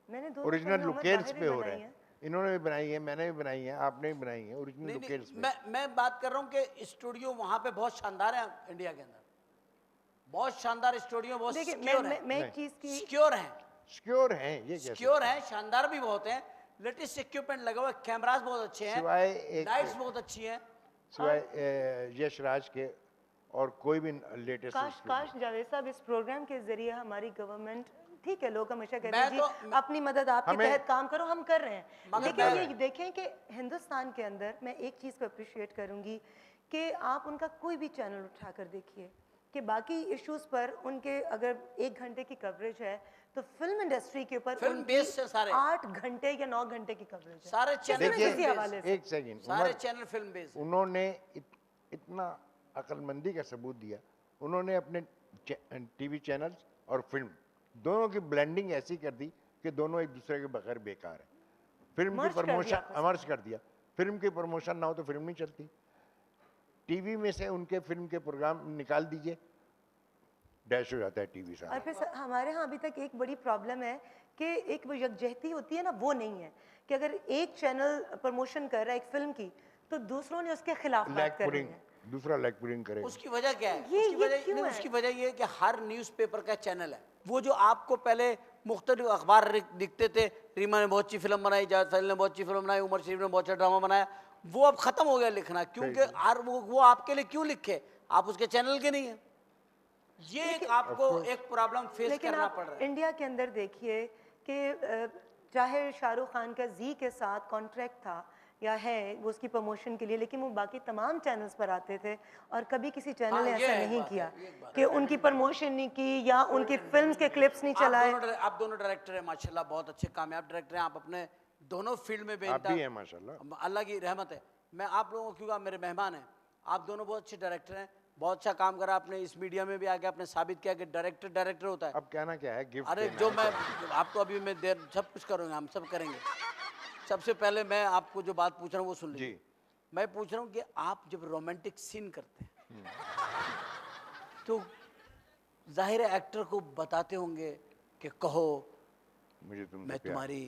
मैंने दो ओरिजिनल लोकेल्स पे हो रहा है। इन्होंने भी बनाई है, मैंने भी बनाई है, आपने भी बनाई है, ओरिजिनल नहीं लोकेल्स नहीं, पे। मैं बात कर रहा हूँ कि स्टूडियो वहां पे बहुत शानदार है, इंडिया के अंदर बहुत शानदार स्टूडियो, बहुत देखिए सिक्योर है, मैं एक चीज की सिक्योर है, सिक्योर हैं ये कैसे? सिक्योर है, शानदार भी बहुत है, लेटेस्ट इक्विपमेंट लगा हुआ है, कैमरास बहुत अच्छे हैं, सिवाय एक लाइट्स बहुत अच्छी हैं। सिवाय यश राज के और कोई भी लेटेस्ट काश जावेद साहब इस प्रोग्राम के जरिए हमारी गवर्नमेंट, ठीक है लोग हमेशा कहते मैं हैं जी तो- अपनी मदद आपके हमें- तहत काम करो, हम कर रहे हैं, मगर लेकिन मैं- ये देखें कि हिंदुस्तान के अंदर मैं एक चीज़ को अप्रिशिएट करूंगी कि आप उनका कोई भी चैनल उठाकर देखिए कि बाकी इश्यूज पर उनके अगर 1 घंटे की कवरेज है तो फिल्म इंडस्ट्री के ऊपर फिल्म उनकी बेस्ड है सारे। 8 घंटे या 9 घंटे की कवरेज है। सारे किसी न चैनल किसी देखिए हवाले से। एक सेकंड, सारे चैनल फिल्म बेस्ड। उन्होंने इतना अक्लमंदी का सबूत दिया, उन्होंने अपने टीवी चैनल्स और फिल्म दोनों की ब्लेंडिंग ऐसी कर दी कि दोनों एक दूसरे के बगैर बेकार है। फिल्म की Merge कर दिया प्रमोशन आपस में। अमर्ज कर दिया, फिल्म की प्रमोशन ना हो तो फिल्म नहीं चलती। टीवी में से उनके फिल्म के प्रोग्राम निकाल दीजिए, डैश हो जाता है टीवी और सारा। फिर हमारे यहाँ अभी तक एक बड़ी प्रॉब्लम है कि एक वो यकजहती होती है ना, वो नहीं है कि अगर एक चैनल प्रमोशन कर रहा है एक फिल्म की तो दूसरों ने उसके खिलाफ लेग बात करनी पुडिंग, है। दूसरा लेग पुडिंग करेगा। उसकी वजह क्या है? ये उसकी वजह क्यों नहीं, है? उसकी वजह ये है कि हर न्यूज़पेपर का चैनल है, वो जो आपको पहले मुख्तलिफ अखबार दिखते थे, रीमा ने बहुत अच्छी फिल्म बनाई, जावेद फैल ने बहुत अच्छी फिल्म बनाई, उमर शरीफ ने बहुत अच्छा ड्रामा बनाया, वो अब खत्म हो गया लिखना, क्योंकि वो आपके लिए क्यों लिखे, आप उसके चैनल के नहीं है। ये एक आपको एक प्रॉब्लम फेस लेकिन करना आप पड़ रहा है। इंडिया के अंदर देखिए कि चाहे शाहरुख खान का जी के साथ कॉन्ट्रैक्ट था या है वो उसकी प्रमोशन के लिए, लेकिन वो बाकी तमाम चैनल्स पर आते थे और कभी किसी चैनल हाँ, ने ये ऐसा एक नहीं बात किया है, ये एक बात कि उनकी प्रमोशन नहीं की या उनकी फिल्म्स के क्लिप्स नहीं चलाए। आप दोनों डायरेक्टर हैं माशाल्लाह, बहुत अच्छे कामयाब डायरेक्टर हैं, आप अपने दोनों फील्ड में आप बेनता भी हैं माशाल्लाह। अल्लाह की रहमत है। मैं आप लोगों को, क्योंकि आप मेरे मेहमान हैं, आप दोनों बहुत अच्छे डायरेक्टर हैं, बहुत अच्छा काम करा आपने, इस मीडिया में भी आके आपने साबित किया कि डायरेक्टर डायरेक्टर होता है। अब कहना क्या है, गिफ्ट अरे देना जो है मैं क्या? आपको अभी मैं देर सब कुछ करूँगा, हम सब करेंगे। सबसे पहले मैं आपको जो बात पूछ रहा हूँ वो सुन लीजिए। जी। मैं पूछ रहा हूँ कि आप जब रोमांटिक सीन करते हैं तो जाहिर है एक्टर को बताते होंगे कि कहो मुझे तुमसे मैं प्यार। तुम्हारी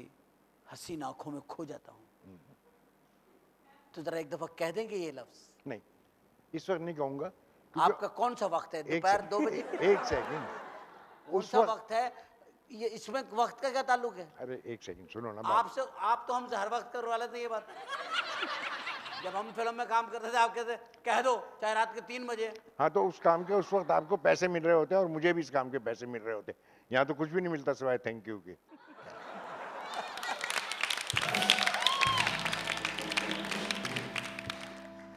हसीन आंखों में खो जाता हूँ, तो जरा एक दफा कह देंगे ये लफ्ज। नहीं, इस वक्त नहीं कहूंगा, क्योंकि आपका कौन सा वक्त है? एक दोपहर सेकंड, 2 बजे? एक सेकंड, कौन उस सा वक्त, वक्त है ये? इसमें वक्त का क्या ताल्लुक है? अरे एक सेकंड सुनो ना बात। आपसे, आप तो हमसे हर वक्त करवा लेते ये बात। जब हम फिल्म में काम करते थे आप कहते कह दो चाहे रात के 3 बजे। हाँ, तो उस काम के उस वक्त आपको पैसे मिल रहे होते हैं और मुझे भी इस काम के पैसे मिल रहे होते हैं। यहाँ तो कुछ भी नहीं मिलता सिवाय थैंक यू के।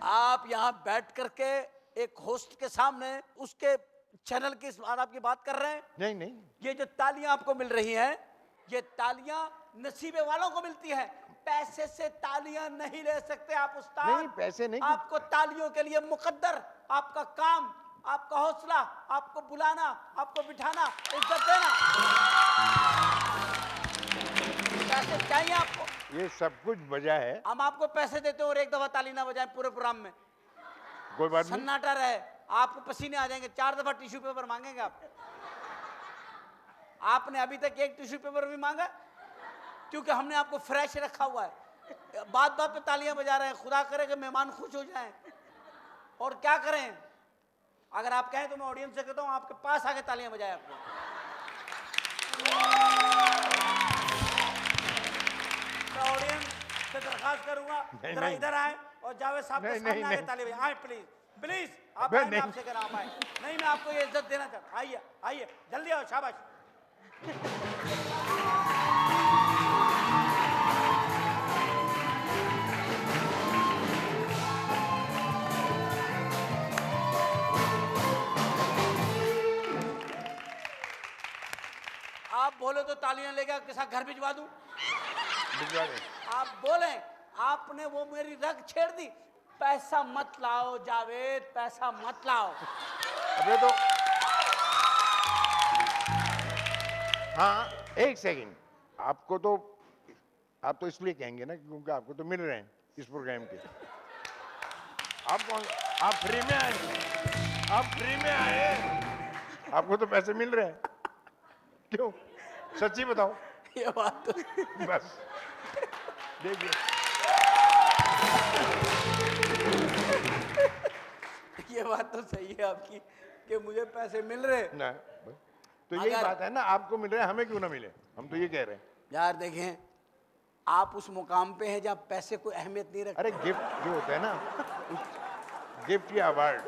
आप यहाँ बैठ करके एक होस्ट के सामने उसके चैनल की आपकी बात कर रहे हैं। नहीं नहीं, ये जो तालियां आपको मिल रही हैं, ये तालियां नसीबे वालों को मिलती है, पैसे से तालियां नहीं ले सकते आप उस्ताद। नहीं, पैसे नहीं। आपको तालियों के लिए मुकद्दर, आपका काम, आपका हौसला, आपको बुलाना, आपको बिठाना, इज्जत देना, पैसे चाहिए आपको। ये सब कुछ वजह है। हम आपको पैसे देते हैं और एक दफा ताली ना बजाएं पूरे प्रोग्राम में, कोई बात नहीं, सन्नाटा रहे, आपको पसीने आ जाएंगे, 4 दफा टिश्यू पेपर मांगेंगे आप। आपने अभी तक एक टिश्यू पेपर भी मांगा? क्योंकि हमने आपको फ्रेश रखा हुआ है। बात बात पे तालियां बजा रहे हैं, खुदा करे कि मेहमान खुश हो जाएं। और क्या करें, अगर आप कहें तो मैं ऑडियंस से कहता हूँ आपके पास आके तालियां बजाए आपको। मैं ऑडियंस से दरखास्त करूंगा नहीं, जरा नहीं। इधर आए और जावेद साहब के नहीं, सामने नहीं, आके नहीं। ताली बजाए। आए प्लीज प्लीज, आप अबे आए, मैं नहीं। आपसे कह रहा हूं, आप आए। नहीं, मैं आपको ये इज्जत देना चाहता हूं। आइए आइए, जल्दी आओ, शाबाश। आप बोले तो तालियां लेके आपके साथ घर भिजवा दूं। भिजवा दे। आप बोले, आपने वो मेरी रग छेड़ दी। पैसा मत लाओ जावेद, पैसा मत लाओ। अबे तो हाँ, एक सेकंड। आपको तो, आप तो इसलिए कहेंगे ना क्योंकि आपको तो मिल रहे हैं इस प्रोग्राम के। आप कौन, आप फ्री में आए, आप फ्री में आए, आपको तो पैसे मिल रहे हैं। क्यों, सच्ची बताओ। ये बात तो बस देखिए, ये बात तो सही है आपकी कि मुझे पैसे मिल रहे। ना तो यही अगर- बात है ना, आपको मिल रहे हैं, हमें क्यों ना मिले? हम तो ये कह रहे हैं। यार देखें, आप उस मुकाम पे हैं जहाँ पैसे कोई अहमियत नहीं रखते। अरे गिफ्ट जो होता है ना, उस गिफ्ट या अवार्ड,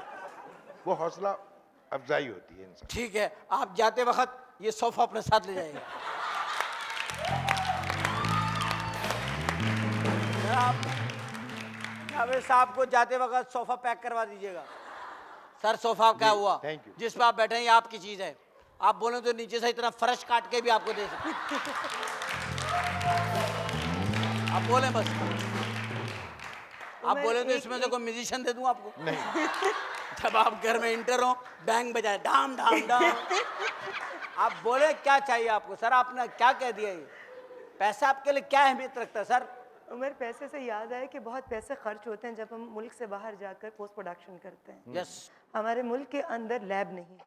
वो हौसला अफजाई होती है इंसान। ठीक है, आप जाते वक्त ये सोफा अपने साथ ले जाइएगा। आप जावेद साहब को जाते वक्त सोफा पैक करवा दीजिएगा। सर सोफा क्या जी, हुआ? thank you। जिस पे आप बैठे हैं ये आपकी चीज है। आप बोले तो नीचे से इतना फर्श काट के भी आपको दे सकते। आप बोले बस, आप मैं बोले तो एक- इसमें से कोई म्यूजिशियन दे दूं आपको। नहीं, जब आप घर में इंटर हो, बैंग बजाए डाम डाम डाम। आप बोले क्या चाहिए आपको? सर आपने क्या कह दिया? ये पैसा आपके लिए क्या अहमियत रखता है सर? उमर, पैसे से याद आया कि बहुत पैसे खर्च होते हैं जब हम मुल्क से बाहर जाकर पोस्ट प्रोडक्शन करते हैं। यस, हमारे मुल्क के अंदर लैब नहीं।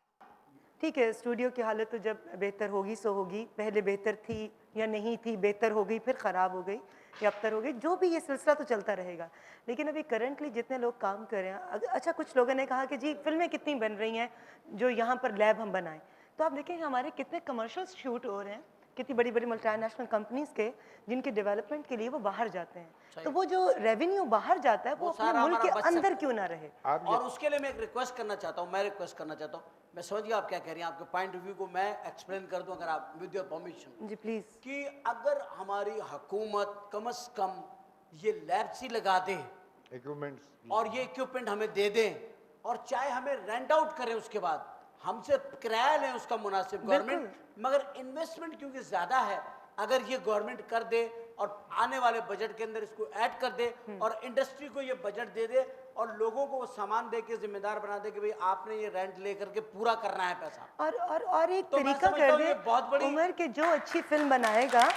ठीक है, स्टूडियो की हालत तो जब बेहतर होगी सो होगी, पहले बेहतर थी या नहीं थी, बेहतर हो गई फिर ख़राब हो गई या अबतर हो गई, जो भी ये सिलसिला तो चलता रहेगा। लेकिन अभी करंटली जितने लोग काम कर रहे हैं, अच्छा कुछ लोगों ने कहा कि जी फिल्में कितनी बन रही हैं जो यहाँ पर लैब हम बनाएं, तो आप देखें हमारे कितने कमर्शियल्स शूट हो रहे हैं, कितनी बड़ी बड़ी मल्टीनेशनल कंपनीज के, जिनके डेवलपमेंट के लिए वो बाहर जाते हैं। तो वो जो रेवेन्यू बाहर जाता है वो वो अपने सारा मुल्क के हमारा बच अंदर सकता क्यों ना रहे। आप और उसके लिए मैं एक रिक्वेस्ट करना चाहता हूँ, मैं रिक्वेस्ट करना चाहता हूँ। मैं समझ गया आप क्या कह रही हैं, आपके पॉइंट ऑफ व्यू को मैं एक्सप्लेन कर दूं अगर आप विद योर परमिशन। जी प्लीज़। कि अगर हमारी हुकूमत कम से कम ये लैब्स ही लगा दे इक्विपमेंट्स। और ये इक्विपमेंट हमें दे दें, और चाहे हमें रेंट आउट करें, उसके बाद हमसे किराया लें उसका मुनासिब गवर्नमेंट, मगर इन्वेस्टमेंट क्योंकि ज़्यादा है, अगर ये गवर्नमेंट कर दे और आने वाले बजट के अंदर इसको ऐड कर दे और इंडस्ट्री को ये बजट दे दे और लोगों को वो सामान दे के जिम्मेदार बना दे कि भाई आपने ये रेंट लेकर के पूरा करना है पैसा। और एक तो मैं तरीका समझता कर हूँ ये दे बहुत बड़ी- उमर के जो अच्छी फिल्म बनाएगा,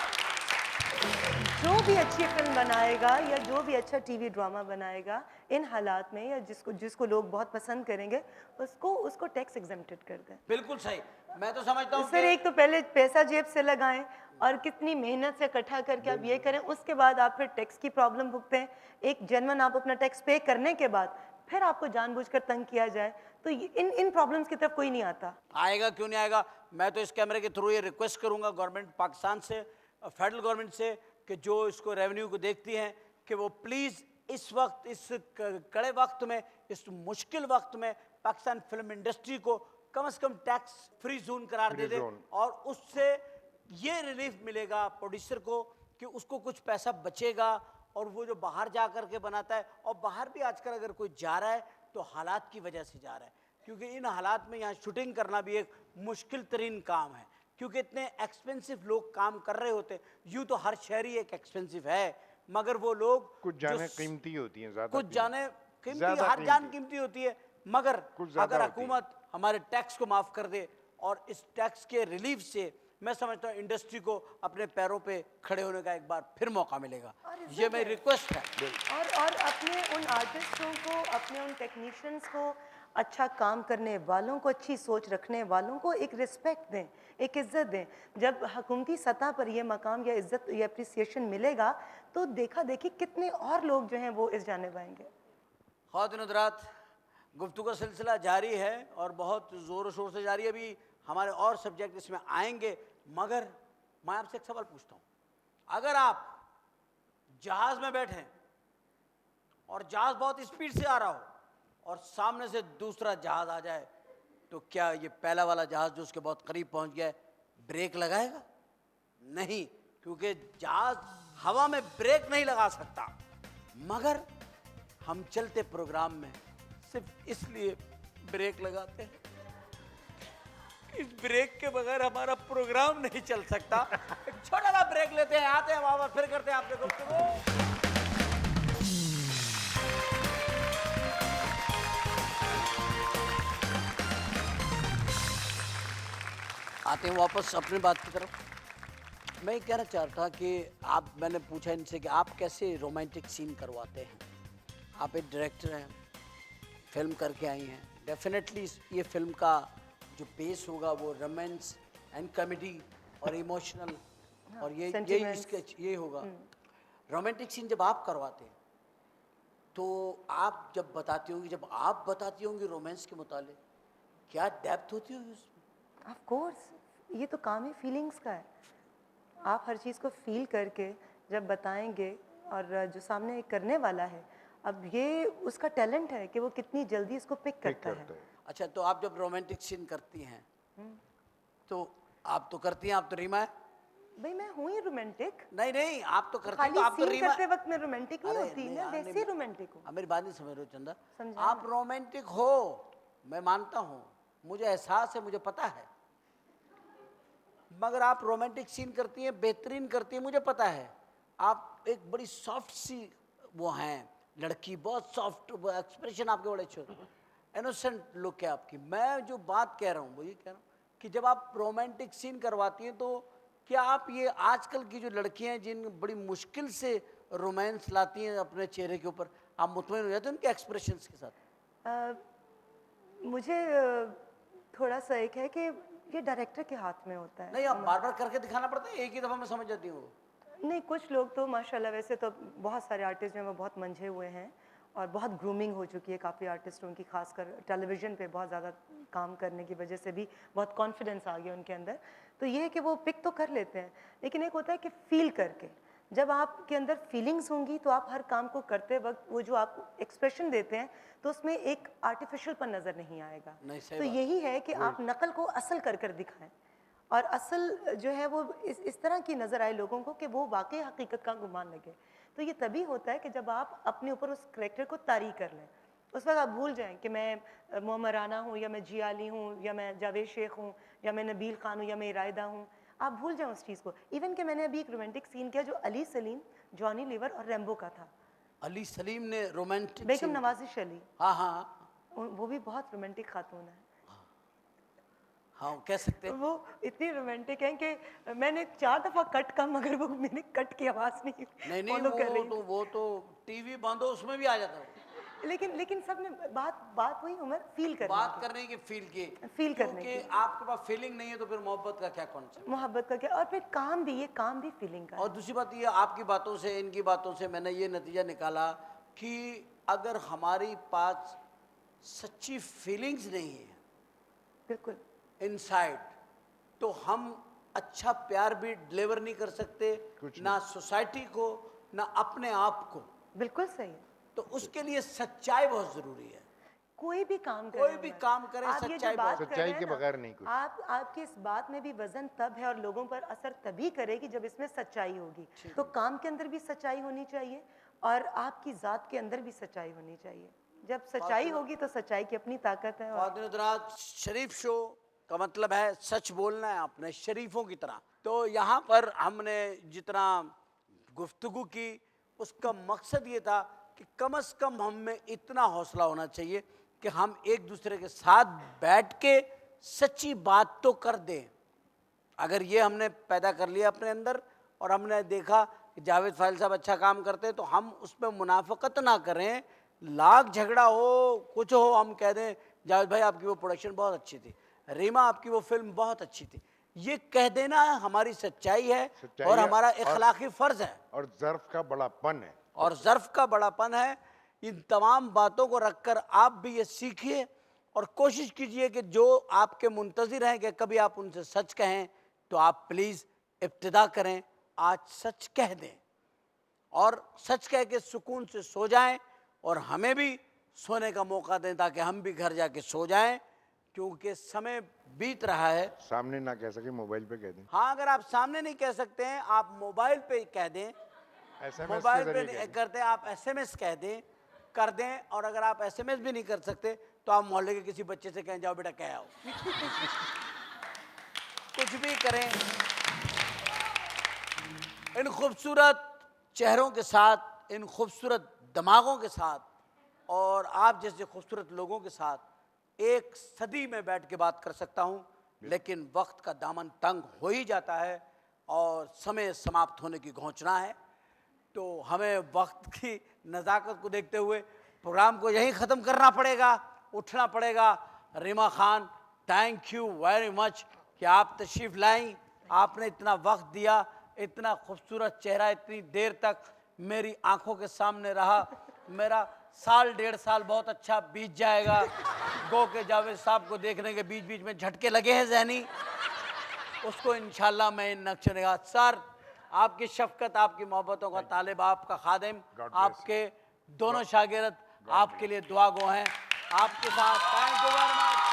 जो भी अच्छी फिल्म बनाएगा या जो भी अच्छा टीवी ड्रामा बनाएगा इन हालात में, या जिसको जिसको लोग बहुत पसंद करेंगे, उसको टैक्स एग्जेम्प्टेड कर दें। बिल्कुल सही, मैं तो समझता हूँ सर एक तो पहले पैसा जेब से लगाएं और कितनी मेहनत से इकट्ठा करके आप ये करें, उसके बाद आप फिर टैक्स की प्रॉब्लम भुगतें हैं। एक जेन्युइन आप अपना टैक्स पे करने के बाद फिर आपको जानबूझकर तंग किया जाए, तो इन प्रॉब्लम्स की तरफ कोई नहीं आता। आएगा क्यों नहीं आएगा। मैं तो इस कैमरे के थ्रू ये रिक्वेस्ट करूंगा गवर्नमेंट पाकिस्तान से, फेडरल गवर्नमेंट से, कि जो इसको रेवेन्यू को देखती हैं कि वो प्लीज़ इस वक्त, इस कड़े वक्त में, इस मुश्किल वक्त में पाकिस्तान फिल्म इंडस्ट्री को कम से कम टैक्स फ्री जोन करार दे दे, और उससे ये रिलीफ मिलेगा प्रोड्यूसर को कि उसको कुछ पैसा बचेगा, और वो जो बाहर जा कर के बनाता है, और बाहर भी आजकल अगर कोई जा रहा है तो हालात की वजह से जा रहा है, क्योंकि इन हालात में यहाँ शूटिंग करना भी एक मुश्किल तरीन काम है, क्योंकि इतने एक्सपेंसिव लोग काम कर रहे होते हैं। यूँ तो हर शहरी एक एक्सपेंसिव है, मगर वो लोग कुछ जाने कीमती होती हैं, ज़्यादा कुछ जाने कीमती, ज़्यादा हर जान कीमती। कीमती होती है, मगर कुछ ज़्यादा अगर होती है। हुकूमत हमारे टैक्स को माफ़ कर दे और इस टैक्स के रिलीफ से मैं समझता हूँ इंडस्ट्री को अपने पैरों पे खड़े होने का एक बार फिर मौका मिलेगा। ये मेरी रिक्वेस्ट है। और अपने उन आर्टिस्टों को, अपने उन टेक्नीशियंस को, अच्छा काम करने वालों को, अच्छी सोच रखने वालों को एक रिस्पेक्ट दें, एक इज़्ज़त दें। जब हुकूमती सतह पर ये मकाम या इज़्ज़त या अप्रिसिएशन मिलेगा तो देखा देखी कितने और लोग जो हैं वो इस जानिब आएंगे। ख़वातीन हज़रात, गुफ्तगू का सिलसिला जारी है और बहुत ज़ोर शोर से जारी है। अभी हमारे और सब्जेक्ट इसमें आएंगे, मगर मैं आपसे एक सवाल पूछता हूँ। अगर आप जहाज़ में बैठे हैं और जहाज़ बहुत स्पीड से आ रहा हो और सामने से दूसरा जहाज़ आ जाए, तो क्या ये पहला वाला जहाज़ जो उसके बहुत करीब पहुंच गया है ब्रेक लगाएगा? नहीं, क्योंकि जहाज़ हवा में ब्रेक नहीं लगा सकता। मगर हम चलते प्रोग्राम में सिर्फ इसलिए ब्रेक लगाते हैं, इस ब्रेक के बगैर हमारा प्रोग्राम नहीं चल सकता। एक छोटा सा ब्रेक लेते हैं, आते हैं वापस, फिर करते हैं आपसे गुफ्तगू। आते हैं वापस अपनी बात की तरफ। मैं ये कहना चाहता था कि मैंने पूछा इनसे कि आप कैसे रोमांटिक सीन करवाते हैं। आप एक डायरेक्टर हैं, फिल्म करके आई हैं, डेफिनेटली ये फिल्म का जो बेस होगा वो रोमांस एंड कॉमेडी और इमोशनल और ये होगा। रोमांटिक सीन जब आप करवाते हैं तो आप जब बताती होंगी रोमांस के मुतालिक, क्या डेप्थ होती होगी उसमें? ऑफ कोर्स, ये तो काम ही फीलिंग्स का है। आप हर चीज़ को फील करके जब बताएंगे और जो सामने करने वाला है, अब ये उसका टैलेंट है कि वो कितनी जल्दी इसको पिक करता है। अच्छा, तो आप जब रोमांटिक सीन करती हैं तो आप तो करती हैं, आप तो रीमा है। भाई मैं हूँ ही रोमांटिक। नहीं, आप तो करती हैं, खाली तो आप तो सीन रीमा। करते वक्त मैं रोमांटिक नहीं अरे होती, नहीं मैं यार, वैसे ही नहीं, रोमांटिक हूँ। आप मेरी बात नहीं समझ रहे हो चंदा। समझाना। आप रोमांटिक हो, मैं मानता हूँ, मुझे एहसास है, मुझे पता है। मगर आप रोमांटिक सीन करती हैं, बेहतरीन करती हैं, मुझे पता है। आप एक बड़ी सॉफ्ट सी वो हैं लड़की, बहुत सॉफ्ट, वो एक्सप्रेशन आपके बड़े अच्छे, इनोसेंट लुक है आपकी। मैं जो बात कह रहा हूँ वो ये कह रहा हूँ कि जब आप रोमांटिक सीन करवाती हैं तो क्या आप ये आजकल की जो लड़कियां हैं जिन बड़ी मुश्किल से रोमांस लाती हैं अपने चेहरे के ऊपर, आप मुतमईन हो जाते हैं उनके एक्सप्रेशंस के साथ? मुझे थोड़ा सा एक है कि ये डायरेक्टर के हाथ में होता है। नहीं, आप बार बार करके दिखाना पड़ता है, एक ही दफ़ा में समझ जाती हूँ। नहीं, कुछ लोग तो माशाल्लाह, वैसे तो बहुत सारे आर्टिस्ट हैं वो बहुत मंझे हुए हैं और बहुत ग्रूमिंग हो चुकी है काफ़ी आर्टिस्टों की, खासकर टेलीविज़न पे बहुत ज़्यादा काम करने की वजह से भी बहुत कॉन्फिडेंस आ गया उनके अंदर। तो ये है कि वो पिक तो कर लेते हैं, लेकिन एक होता है कि फ़ील करके, जब आपके अंदर फीलिंग्स होंगी तो आप हर काम को करते वक्त वो जो आप एक्सप्रेशन देते हैं तो उसमें एक आर्टिफिशियलपन नज़र नहीं आएगा। नहीं, सही तो बात। यही है कि आप नकल को असल कर कर दिखाएं और असल जो है वो इस तरह की नज़र आए लोगों को कि वो वाकई हकीकत का गुमान लगे। तो ये तभी होता है कि जब आप अपने ऊपर उस करैक्टर को तारी कर लें। उस वक्त आप भूल जाएं कि मैं मोहम्मद राना हूँ या मैं जिया अली हूँ या मैं जावेद शेख हूँ या मैं नबील खान हूँ या मैं इरायदा हूँ। आप भूल जाएं उस चीज़ को। इवन कि मैंने अभी एक रोमांटिक सीन किया जो अली सलीम, जॉनी लीवर और रैम्बो का था। अली सलीम ने रोमांटिक बेगम नवाजिश अली, हाँ, वो भी बहुत रोमांटिक खातून है। हाँ कह सकते हैं। वो इतनी रोमांटिक है कि मैंने 4 दफ़ा कट का, मगर वो मैंने कट की आवाज़ नहीं नहीं, फॉलो कर रही थी। वो तो टीवी बंद हो उसमें भी आ जाता है। लेकिन सब में बात हुई उमर फील करने बात की। करने की, फील करने क्योंकि की। आपके पास फीलिंग नहीं है तो फिर मोहब्बत का क्या कॉन्सेप्ट? मोहब्बत का क्या, और फिर ये काम भी फीलिंग का और है। दूसरी बात ये, आपकी बातों से, इनकी बातों से मैंने ये नतीजा निकाला कि अगर हमारी पास सच्ची फीलिंग्स नहीं है बिल्कुल इनसाइड, तो हम अच्छा प्यार भी डिलीवर नहीं कर सकते, ना सोसाइटी को ना अपने आप को। बिल्कुल सही है। तो उसके लिए सच्चाई बहुत जरूरी है। कोई भी काम करें, कोई भी काम करें, आप ये जो सच्चाई बात बहुत- कर रहे सच्चाई हैं के ना, बगैर नहीं कुछ। आपकी इस बात में भी वजन तब है और लोगों पर असर तभी करेगी जब इसमें सच्चाई होगी। तो काम के अंदर भी सच्चाई होनी चाहिए और आपकी ज़ात के अंदर भी सच्चाई होनी चाहिए। जब सच्चाई होगी तो सच्चाई की अपनी ताकत है। और ख्वातीन हज़रात, शरीफ शो का मतलब है सच बोलना है अपने शरीफों की तरह। तो यहाँ पर हमने जितना गुफ्तगू की उसका मकसद ये था कि कम से कम हम में इतना हौसला होना चाहिए कि हम एक दूसरे के साथ बैठ के सच्ची बात तो कर दें। अगर ये हमने पैदा कर लिया अपने अंदर और हमने देखा कि जावेद फाइल साहब अच्छा काम करते हैं तो हम उस पर मुनाफकत ना करें, लाख झगड़ा हो कुछ हो, हम कह दें जावेद भाई आपकी वो प्रोडक्शन बहुत अच्छी थी, रीमा आपकी वो फिल्म बहुत अच्छी थी। ये कह देना हमारी सच्चाई है और हमारा इखलाकी फ़र्ज़ है और ज़र्फ़ का बड़ापन है। और ज़र्फ़ का बड़ापन है। इन तमाम बातों को रखकर आप भी ये सीखिए और कोशिश कीजिए कि जो आपके मुंतज़िर हैं कि कभी आप उनसे सच कहें, तो आप प्लीज़ इब्तिदा करें, आज सच कह दें और सच कह के सुकून से सो जाएं और हमें भी सोने का मौका दें ताकि हम भी घर जाके सो जाएं, क्योंकि समय बीत रहा है। सामने ना कह सके मोबाइल पे कह दें, हाँ, अगर आप सामने नहीं कह सकते हैं, आप मोबाइल पे कह दें, SMS मोबाइल के पे जरिए नहीं कह दें। करते आप एसएमएस कह दें, कर दें। और अगर आप एसएमएस भी नहीं कर सकते तो आप मोहल्ले के किसी बच्चे से कहें, जाओ बेटा कह आओ। कुछ भी करें। इन खूबसूरत चेहरों के साथ, इन खूबसूरत दिमागों के साथ और आप जैसे खूबसूरत लोगों के साथ एक सदी में बैठ के बात कर सकता हूँ, लेकिन वक्त का दामन तंग हो ही जाता है और समय समाप्त होने की घोषणा है। तो हमें वक्त की नज़ाकत को देखते हुए प्रोग्राम को यहीं ख़त्म करना पड़ेगा, उठना पड़ेगा। Reema Khan, thank you very much कि आप तशरीफ़ लाई, आपने इतना वक्त दिया, इतना खूबसूरत चेहरा इतनी देर तक मेरी आंखों के सामने रहा। मेरा साल 1.5 साल बहुत अच्छा बीत जाएगा। गो के जावेद साहब को देखने के बीच बीच में झटके लगे हैं ज़हनी, उसको इंशाल्लाह मैं इन नक्शे निगाह। सर, आपकी शफकत, आपकी मोहब्बतों का तालिब, आपका खादिम, God bless आपके दोनों शागिर्द आपके लिए दुआ गो हैं। आपके साथ थैंक यू वेरी मच।